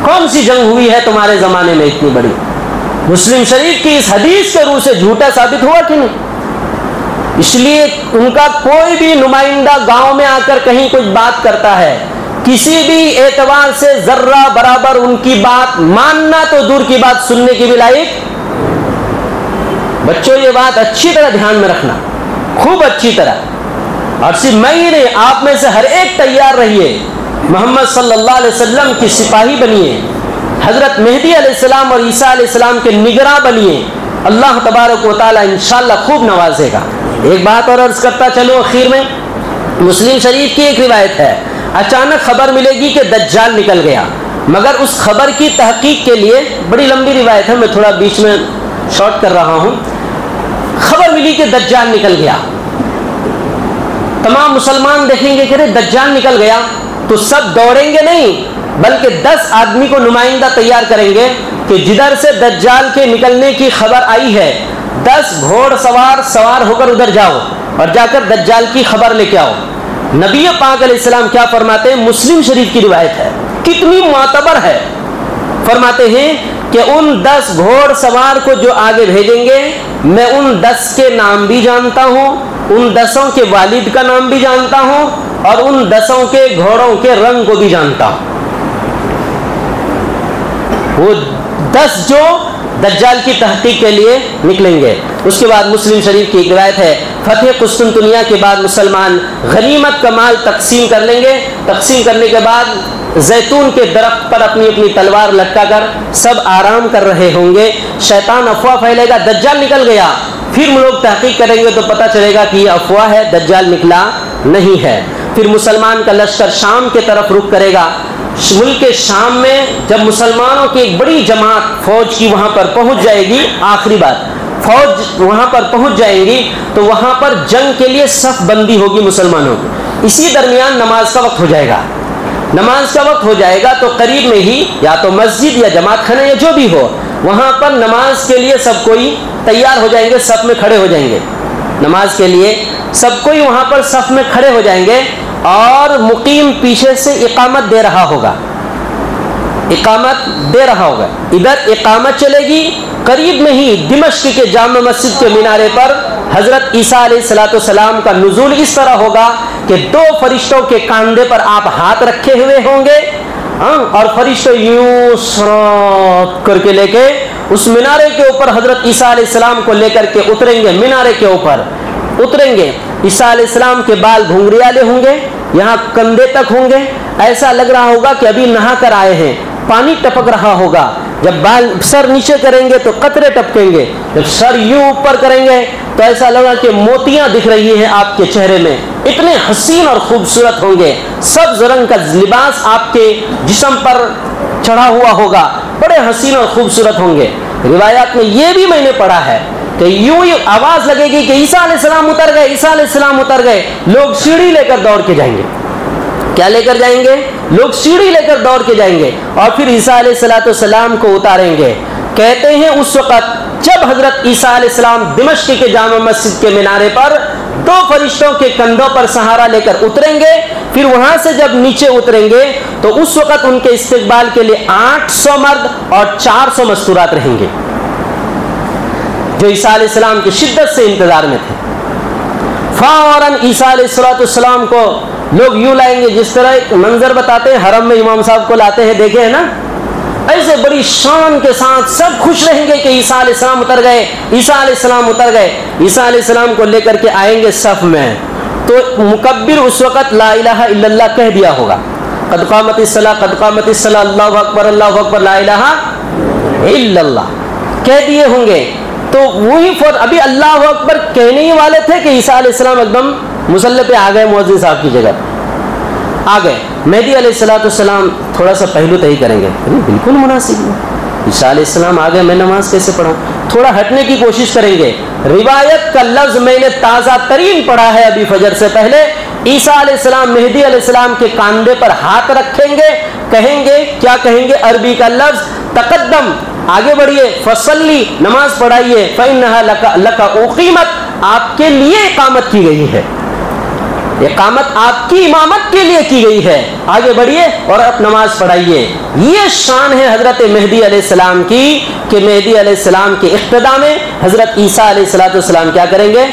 کون سی جنگ ہوئی ہے تمہارے زمانے میں اتنی بڑی؟ مسلم شریف کی اس حدیث کے روح سے جھوٹا ثابت ہوا کہ نہیں؟ اس لیے ان کا کوئی بھی نمائندہ گاؤں میں آ کر کہیں کچھ بات کرتا ہے، کسی بھی اعتبار سے ذرہ برابر ان کی بات ماننا تو دور کی بات سننے کی بھی لائق۔ بچوں یہ بات اچھی طرح دھیان میں رکھنا، خوب اچھی طرح، اور صرف میں ہی نہیں، آپ میں سے ہر ایک تیار رہیے، محمد صلی اللہ علیہ وسلم کی سپاہی بنیے، حضرت مہدی علیہ السلام اور عیسیٰ علیہ السلام کے نگراں بنیے، اللہ تبارک و تعالی انشاءاللہ خوب نوازے گا۔ ایک بات اور عرض کرتا چلو اخیر میں، مسلم شریف کی ایک روایت ہے، اچانک خبر ملے گی کہ دجال نکل گیا، مگر اس خبر کی تحقیق کے لیے، بڑی لمبی روایت ہے میں تھوڑا بیچ میں شارٹ کر رہا ہوں، خبر ملی کہ دجال نکل گیا، تمام مسلمان دیکھیں گے کہ دجال نکل گیا تو سب دوڑیں گے نہیں، بلکہ 10 آدمی کو نمائندہ تیار کریں گے کہ جدھر سے دجال کے نکلنے کی خبر آئی ہے 10 گھوڑ سوار ہو کر ادھر جاؤ اور جا کر دجال کی خبر لے کے آؤ۔ نبی پاک علیہ السلام کیا فرماتے ہیں؟ مسلم شریف کی روایت ہے، کتنی معتبر ہے، فرماتے ہیں کہ ان 10 گھوڑ سوار کو جو آگے بھیجیں گے میں ان 10 کے نام بھی جانتا ہوں، ان 10 کے والد کا نام بھی جانتا ہوں، اور ان 10 کے گھوڑوں کے رنگ کو بھی جانتا ہوں۔ وہ 10 جو دجال کی تحقیق کے لیے نکلیں گے۔ اس کے بعد مسلم شریف کی ایک روایت ہے، فتح قسطنطنیہ کے بعد مسلمان غنیمت کا مال تقسیم کر لیں گے، تقسیم کرنے کے بعد زیتون کے درخت پر اپنی اپنی تلوار لٹکا کر سب آرام کر رہے ہوں گے، شیطان افواہ پھیلے گا دجال نکل گیا، پھر لوگ تحقیق کریں گے تو پتہ چلے گا کہ یہ افواہ ہے، دجال نکلا نہیں ہے۔ پھر مسلمان کا لشکر شام کے طرف رخ کرے گا۔ ملک شام میں جب مسلمانوں کی ایک بڑی جماعت فوج کی وہاں پر پہنچ جائے گی، آخری بات، فوج وہاں پر پہنچ جائیں گی تو وہاں پر جنگ کے لیے صف بندی ہوگی مسلمانوں کی۔ اسی درمیان نماز کا وقت ہو جائے گا، نماز کا وقت ہو جائے گا تو قریب میں ہی یا تو مسجد یا جماعت خانہ یا جو بھی ہو، وہاں پر نماز کے لیے سب کوئی تیار ہو جائیں گے، صف میں کھڑے ہو جائیں گے، نماز کے لیے سب کوئی وہاں پر صف میں کھڑے ہو جائیں گے اور مقیم پیچھے سے اقامت دے رہا ہوگا، اقامت دے رہا ہوگا. ادھر اقامت چلے گی، قریب میں ہی دمشق کے جامع مسجد کے مینارے پر حضرت عیسیٰ علیہ السلام کا نزول اس طرح ہوگا کہ 2 فرشتوں کے کاندھے پر آپ ہاتھ رکھے ہوئے ہوں گے اور فرشتے یوں سرات کر کے لے کے اس مینارے کے اوپر حضرت عیسیٰ علیہ السلام کو لے کر کے اتریں گے. مینارے کے اوپر اتریں گے. عیسیٰ علیہ السلام کے بال گھنگریالے ہوں گے، یہاں کندھے تک ہوں گے، ایسا لگ رہا ہوگا کہ ابھی نہا کر آئے ہیں، پانی ٹپک رہا ہوگا. جب بال سر نیچے کریں گے تو قطرے ٹپکیں گے، جب سر یوں اوپر کریں گے تو ایسا لگا کہ موتیاں دکھ رہی ہیں آپ کے چہرے میں. اتنے حسین اور خوبصورت ہوں گے. سبز رنگ کا لباس آپ کے جسم پر چڑھا ہوا ہوگا، بڑے حسین اور خوبصورت ہوں گے. روایات میں یہ بھی میں نے پڑھا ہے کہ یوں ہی آواز لگے گی کہ عیسیٰ علیہ السلام اتر گئے، عیسیٰ علیہ السلام اتر گئے. لوگ سیڑھی لے کر دوڑ کے جائیں گے. کیا لے کر جائیں گے؟ لوگ سیڑھی لے کر دوڑ کے جائیں گے اور پھر عیسیٰ علیہ السلام کو اتاریں گے. کہتے ہیں اس وقت جب حضرت عیسیٰ علیہ السلام دمشق کے جامع مسجد کے مینارے پر 2 فرشتوں کے کندھوں پر سہارا لے کر اتریں گے، پھر وہاں سے جب نیچے اتریں گے تو اس وقت ان کے استقبال کے لیے 800 مرد اور 400 مستورات رہیں گے جو عیسیٰ علیہ السلام کی شدت سے انتظار میں تھے. فوراً عیسیٰ علیہ السلام کو لوگ یوں لائیں گے جس طرح ایک منظر بتاتے ہیں حرم میں امام صاحب کو لاتے ہیں، دیکھے ہیں نا، ایسے بڑی شان کے ساتھ سب خوش رہیں گے کہ عیسیٰ علیہ السلام اتر گئے، عیسیٰ علیہ السلام اتر گئے. عیسیٰ علیہ السلام کو لے کر کے آئیں گے صف میں تو مکبر اس وقت لا الہ الا اللہ کہہ دیا ہوگا، قد قامت الصلاۃ قد قامت الصلاۃ، اللہ اکبر لا الہ الا اللہ کہہ دیے ہوں گے. تو وہی ابھی اللہ اکبر کہنے ہی والے تھے کہ عیسیٰ علیہ السلام ایک دم مصلی پہ آ گئے، مؤذن صاحب کی جگہ آ گئے. مہدی علیہ السلام تھوڑا سا پہلو تہی کریں گے، بالکل مناسب ہے، عیسیٰ علیہ السلام آ گئے، میں نماز کیسے پڑھوں؟ تھوڑا ہٹنے کی کوشش کریں گے. روایت کا لفظ میں نے تازہ ترین پڑھا ہے ابھی فجر سے پہلے. عیسیٰ علیہ السلام مہدی علیہ السلام کے کاندھے پر ہاتھ رکھیں گے، کہیں گے کیا کہیں گے؟ عربی کا لفظ تقدم، آگے بڑھیے، فصلی، نماز پڑھائیے، فإنها لک اقیمت، آپ کے لیے اقامت کی گئی ہے، اقامت آپ کی امامت کے لیے کی گئی ہے، آگے بڑھیے اور اب نماز پڑھائیے. یہ شان ہے حضرت مہدی علیہ السلام کی کہ مہدی علیہ السلام کے اقتداء میں حضرت عیسیٰ علیہ السلام کیا کریں گے؟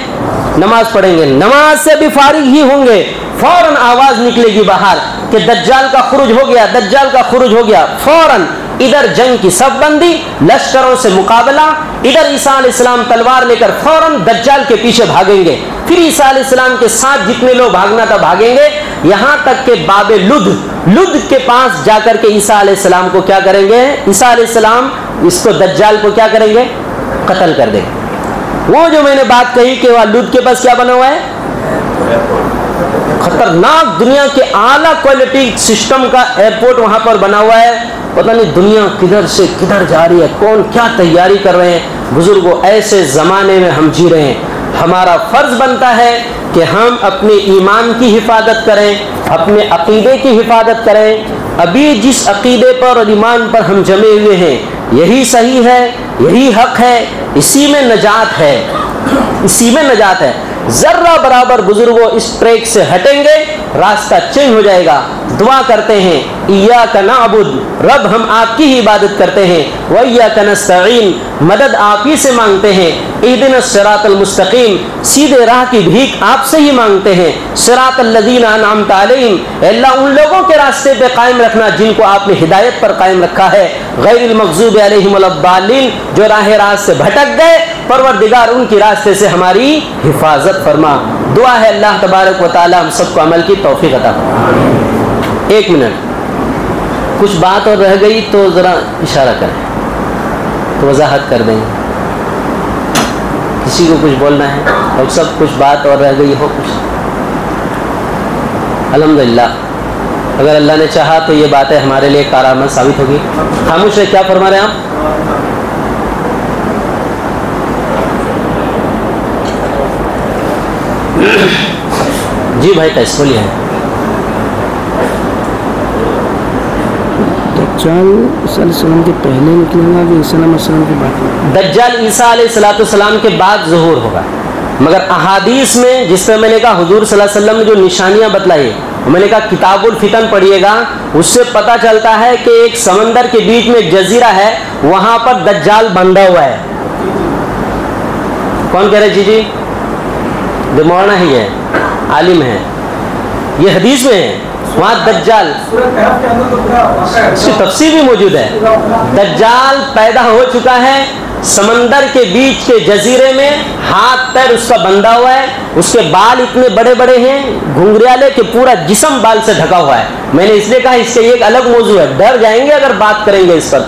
نماز پڑھیں گے. نماز سے بھی فارغ ہی ہوں گے، فوراً آواز نکلے گی باہر کہ دجال کا خروج ہو گیا، دجال کا خروج ہو گیا. فوراً ادھر جنگ کی صف بندی، لشکروں سے مقابلہ، ادھر عیسیٰ علیہ السلام تلوار لے کر فوراً دجال کے پیچھے بھاگیں گے. پھر عیسیٰ علیہ السلام کے ساتھ جتنے لوگ بھاگنا تھا بھاگیں گے، یہاں تک کہ باب لد کے پاس جا کر کے عیسیٰ علیہ السلام کو کیا کریں گے؟ عیسیٰ علیہ السلام اس کو دجال کو کیا کریں گے؟ قتل کر دیں گے. وہ جو میں نے بات کہی کہ وہ لد کے پاس کیا بنا ہوا ہے؟ خطرناک، دنیا کے اعلیٰ کوالٹی سسٹم کا ایئرپورٹ وہاں پر بنا ہوا ہے. پتہ نہیں دنیا کدھر سے کدھر جا رہی ہے، کون کیا تیاری کر رہے ہیں. بزرگوں، ایسے زمانے میں ہم جی رہے ہیں. ہمارا فرض بنتا ہے کہ ہم اپنے ایمان کی حفاظت کریں، اپنے عقیدے کی حفاظت کریں. ابھی جس عقیدے پر اور ایمان پر ہم جمے ہوئے ہیں یہی صحیح ہے، یہی حق ہے، اسی میں نجات ہے، اسی میں نجات ہے. ذرہ برابر بزرگوں اس ٹریک سے ہٹیں گے راستہ چینج ہو جائے گا. دعا کرتے ہیں ایاک نعبد، رب ہم آپ کی ہی عبادت کرتے ہیں، وایاک نستعین، مدد آپ ہی سے مانگتے ہیں. اہدنا الصراط المستقیم، سیدھے راہ کی بھیک آپ سے ہی مانگتے ہیں. صراط الذین انعمت علیہم، اے اللہ ان لوگوں کے راستے پہ قائم رکھنا جن کو آپ نے ہدایت پر قائم رکھا ہے. غیر المغضوب علیہم ولا الضالین، جو راہ راست سے بھٹک گئے، پروردگار ان کی راستے سے ہماری حفاظت فرما. دعا ہے اللہ تبارک و تعالی ہم سب کو عمل کی توفیق عطا فرمائے. 1 منٹ، کچھ بات اور رہ گئی تو ذرا اشارہ کریں تو وضاحت کر دیں. کسی کو کچھ بولنا ہے اور سب کچھ بات اور رہ گئی ہو کچھ؟ الحمدللہ اگر اللہ نے چاہا تو یہ باتیں ہمارے لیے کارآمد ثابت ہوگی. خاموش ہے، کیا فرما رہے ہیں آپ؟ جی بھائی کیسے بولیے. دجال عیسیٰ علیہ السلام کے پہلے نکلے گا کہ عیسیٰ علیہ السلام کے بعد؟ دجال عیسیٰ علیہ السلام کے بعد ظہور ہوگا. مگر احادیث میں جس طرح میں نے کہا حضور صلی اللہ علیہ وسلم نے جو نشانیاں بتلائی، میں نے کہا کتاب الفتن پڑھیے گا، اس سے پتہ چلتا ہے کہ ایک سمندر کے بیچ میں ایک جزیرہ ہے، وہاں پر دجال بندھا ہوا ہے۔ کون کہہ رہے جی جو مولانا ہی ہے، عالم ہے، یہ حدیث میں ہے، وہاں دجال، اس کی تفسیر بھی موجود ہے، دجال پیدا ہو چکا ہے سمندر کے بیچ کے جزیرے میں، ہاتھ پیر اس کا بندھا ہوا ہے، اس کے بال اتنے بڑے بڑے ہیں گھنگریالے کہ پورا جسم بال سے ڈھکا ہوا ہے۔ میں نے اس لیے کہا اس کے ایک الگ موضوع ہے، ڈر جائیں گے اگر بات کریں گے اس پر۔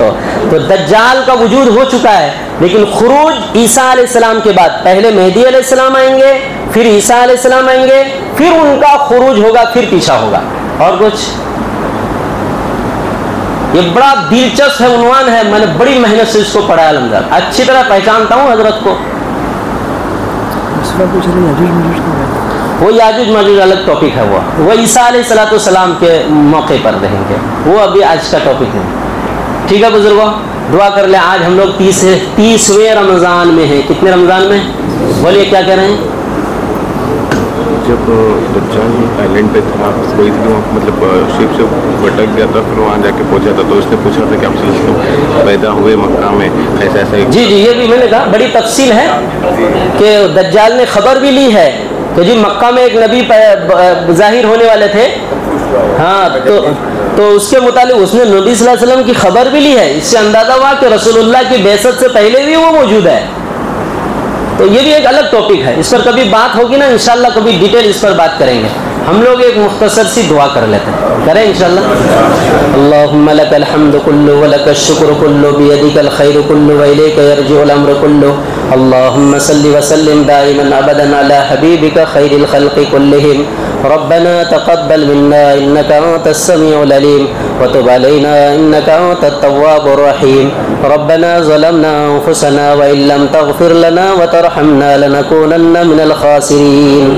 تو دجال کا وجود ہو چکا ہے، لیکن خروج عیسیٰ علیہ السلام کے بعد، پہلے مہدی علیہ السلام آئیں گے، پھر عیسیٰ علیہ السلام آئیں گے، پھر ان کا خروج ہوگا، پھر پیچھا ہوگا۔ اور کچھ یہ بڑا دلچسپ ہے، عنوان ہے، میں نے بڑی محنت سے اس کو پڑھا ہے، الحمدللہ اچھی طرح پہچانتا ہوں حضرت کو۔ وہ یاجوج ماجوج الگ ٹاپک ہے، وہ عیسیٰ علیہ السلام کے موقع پر رہیں گے، وہ ابھی آج کا ٹاپک ہے۔ ٹھیک ہے بزرگوں، دعا کر لیں۔ آج ہم لوگ 30ویں رمضان میں ہیں۔ کتنے رمضان میں؟ بولیے کیا کہہ رہے ہیں؟ جب دجال آئلینڈ پہ تھا کوئی تھی، مطلب شپ سے بھٹک گیا تھا، پھر وہاں جا کے پہنچا تھا، تو اس نے پوچھا تھا کہ آپ سے پیدا ہوئے مکہ میں ایسا ایسا۔ جی یہ بھی میں نے کہا بڑی تفصیل ہے کہ دجال نے خبر بھی لی ہے کہ جی مکہ میں ایک نبی ظاہر ہونے والے تھے، ہاں تو اس کے متعلق اس نے نبی صلی اللہ علیہ وسلم کی خبر بھی لی ہے۔ اس سے اندازہ ہوا کہ رسول اللہ کی بعثت سے پہلے بھی وہ موجود ہے۔ تو یہ بھی ایک الگ ٹاپک ہے، اس پر کبھی بات ہوگی نا انشاءاللہ، کبھی ڈیٹیل اس پر بات کریں گے۔ ہم لوگ ایک مختصر سی دعا کر لیتے ہیں، کریں انشاءاللہ۔ اللہم لک الحمد کلہ ولک الشکر کلہ بیدک الخیر کلہ والیک یرجع الامر کلہ، اللہم صل وسلم دائما ابدا علی حبیبک خیر الخلق کلہم، ربنا تقبل منا انک انت السمیع العلیم وتب علینا انک انت التواب الرحیم، ربنا ظلمنا انفسنا وان لم تغفر لنا وترحمنا لنکونن من الخاسرین،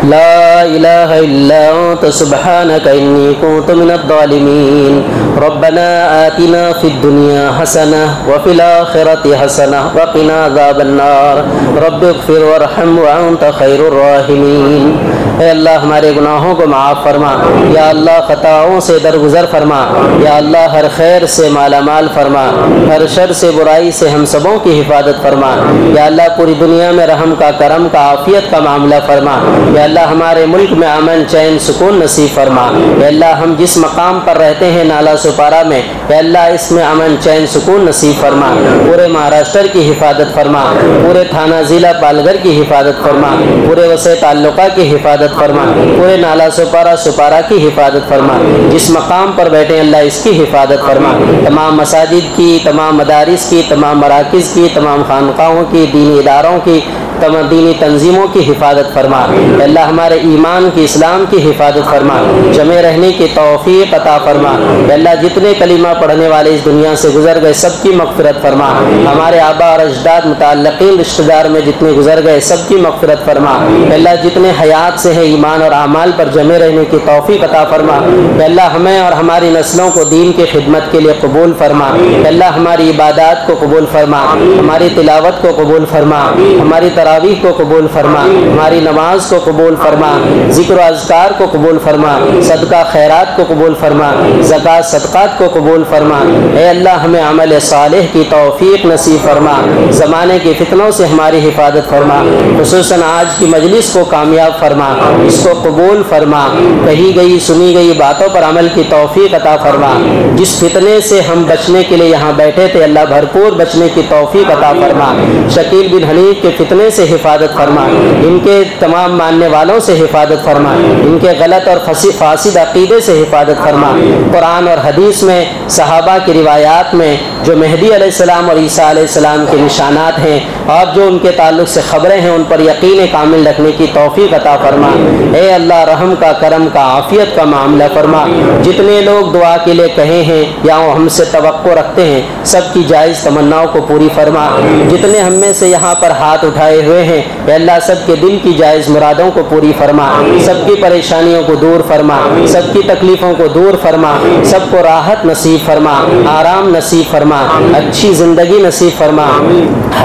لا الہ الا انت سبحانک انی کنت من الظالمین، ربنا آتنا فی الدنیا حسنہ وفی الآخرۃ حسنہ وقنا عذاب النار، رب اغفر وارحم وانت خیر الراحمین۔ اے اللہ ہمارے گناہوں کو معاف فرما، یا اللہ خطاؤں سے درگزر فرما، یا اللہ ہر خیر سے مالا مال فرما، ہر شر سے برائی سے ہم سبوں کی حفاظت فرما، یا اللہ پوری دنیا میں رحم کا، کرم کا، عافیت کا معاملہ فرما، یا اللہ ہمارے ملک میں امن چین سکون نصیب فرما، یا اللہ ہم جس مقام پر رہتے ہیں نالا سپارہ میں، یا اللہ اس میں امن چین سکون نصیب فرما، پورے مہاراشٹر کی حفاظت فرما، پورے تھانہ ضلع پالگھر کی حفاظت فرما، پورے وسع تعلقہ کی حفاظت فرما، پورے نالا سپارہ کی حفاظت فرما، جس مقام پر بیٹھے اللہ اس کی حفاظت فرما، تمام مساجد کی، تمام مدارس کی، تمام مراکز کی، تمام خانقاہوں کی، دینی اداروں کی، تمام دینی تنظیموں کی حفاظت فرما، اللہ ہمارے ایمان کی، اسلام کی حفاظت فرما، جمع رہنے کی توفیق عطا فرما، اللہ جتنے کلمہ پڑھنے والے اس دنیا سے گزر گئے سب کی مغفرت فرما، ہمارے آبا اور اجداد متعلقین رشتہ دار میں جتنے گزر گئے سب کی مغفرت فرما، اللہ جتنے حیات سے ہیں ایمان اور اعمال پر جمع رہنے کی توفیق عطا فرما، اللہ ہمیں اور ہماری نسلوں کو دین کی خدمت کے لیے قبول فرما، اللہ ہماری عبادات کو قبول فرما، ہماری تلاوت کو قبول فرما، ہماری تراویح کو قبول فرما، ہماری نماز کو قبول فرما، ذکر و اذکار کو قبول فرما، صدقہ خیرات کو قبول فرما، زکوٰۃ صدقات کو قبول فرما، اے اللہ ہمیں عمل صالح کی توفیق نصیب فرما، زمانے کی فتنوں سے ہماری حفاظت فرما، خصوصاً آج کی مجلس کو کامیاب فرما، اس کو قبول فرما، کہی گئی سنی گئی باتوں پر عمل کی توفیق عطا فرما، جس فتنے سے ہم بچنے کے لیے یہاں بیٹھے تھے اللہ بھرپور بچنے کی توفیق عطا فرما، شکیل بن حنیف کے فتنے سے حفاظت فرما، ان کے تمام ماننے والوں سے حفاظت فرما، ان کے غلط اور فاسد عقیدے سے حفاظت فرما، قرآن اور حدیث میں صحابہ کی روایات میں جو مہدی علیہ السلام اور عیسیٰ علیہ السلام کے نشانات ہیں اور جو ان کے تعلق سے خبریں ہیں ان پر یقین کامل رکھنے کی توفیق عطا فرما، اے اللہ رحم کا، کرم کا، عافیت کا معاملہ فرما، جتنے لوگ دعا کے لیے کہے ہیں یا ہم سے توقع رکھتے ہیں سب کی جائز تمناؤں کو پوری فرما، جتنے ہم میں سے یہاں پر ہاتھ اٹھائے ہوئے ہیں اے اللہ سب کے دل کی جائز مرادوں کو پوری فرما، سب کی پریشانیوں کو دور فرما، سب کی تکلیفوں کو دور فرما، سب کو راحت نصیب فرما، آرام نصیب فرما، اچھی زندگی نصیب فرما،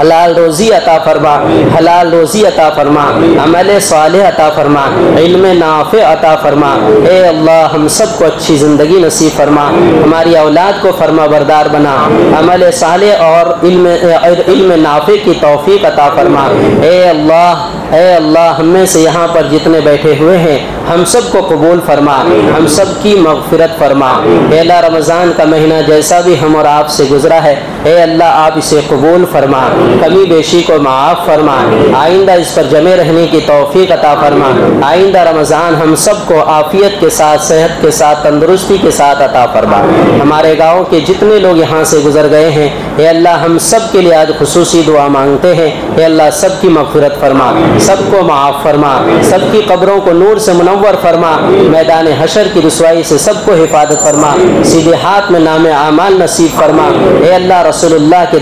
حلال روزی عطا فرما، حلال روزی عطا فرما، عمل صالح عطا فرما، علم نافع عطا فرما۔ اے اللہ ہم سب کو اچھی زندگی نصیب فرما، ہماری اولاد کو فرما بردار بنا، عمل صالح اور علم نافع کی توفیق عطا فرما۔ اے اللہ ہم میں سے یہاں پر جتنے بیٹھے ہوئے ہیں ہم سب کو قبول فرما، ہم سب کی مغفرت فرما۔ اے اللہ رمضان کا مہینہ جیسا بھی ہم اور آپ سے گزرا ہے اے اللہ آپ اسے قبول فرما، کمی بیشی کو معاف فرما، آئندہ اس پر جمے رہنے کی توفیق عطا فرما، آئندہ رمضان ہم سب کو عافیت کے ساتھ، صحت کے ساتھ، تندرستی کے ساتھ عطا فرما۔ ہمارے گاؤں کے جتنے لوگ یہاں سے گزر گئے ہیں اے اللہ ہم سب کے لیے آج خصوصی دعا مانگتے ہیں، اے اللہ سب کی مغفرت فرما، سب کو معاف فرما، سب کی قبروں کو نور سے منور فرما، میدان حشر کی رسوائی سے سب کو حفاظت فرما، سیدھے ہاتھ میں نام اعمال نصیب فرما۔ اے اللہ رسول اللہ کے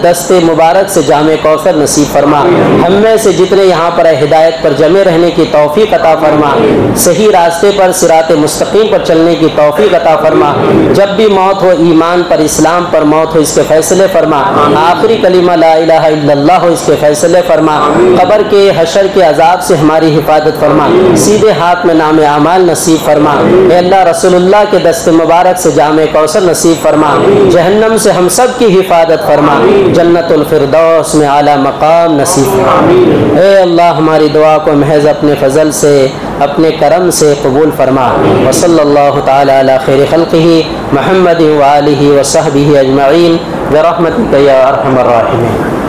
دست مبارک سے جامع کوثر نصیب فرما، ہم میں سے جتنے یہاں پر ہدایت پر جمے رہنے کی توفیق عطا فرما، صحیح راستے پر صراط مستقیم پر چلنے کی توفیق عطا فرما، جب بھی موت ہو ایمان پر، اسلام پر موت ہو اس کے فیصلے فرما، آخری کلمہ لا الہ الا اللہ ہو اس کے فیصلے فرما، قبر کے حشر کے عذاب سے ہماری حفاظت فرما، سیدھے ہاتھ میں نام اعمال نصیب فرما۔ اے اللہ رسول اللہ کے دست مبارک سے جامع کوثر نصیب فرما، جہنم سے ہم سب کی حفاظت فرما، جنت الفردوس میں اعلیٰ مقام نصیب فرما۔ اے اللہ ہماری دعا کو محض اپنے فضل سے، اپنے کرم سے قبول فرما۔ وصلی اللہ تعالی علی خیر خلقہ محمد وآلہ وصحبہ اجمعین برحمتک یا ارحم الراحمین۔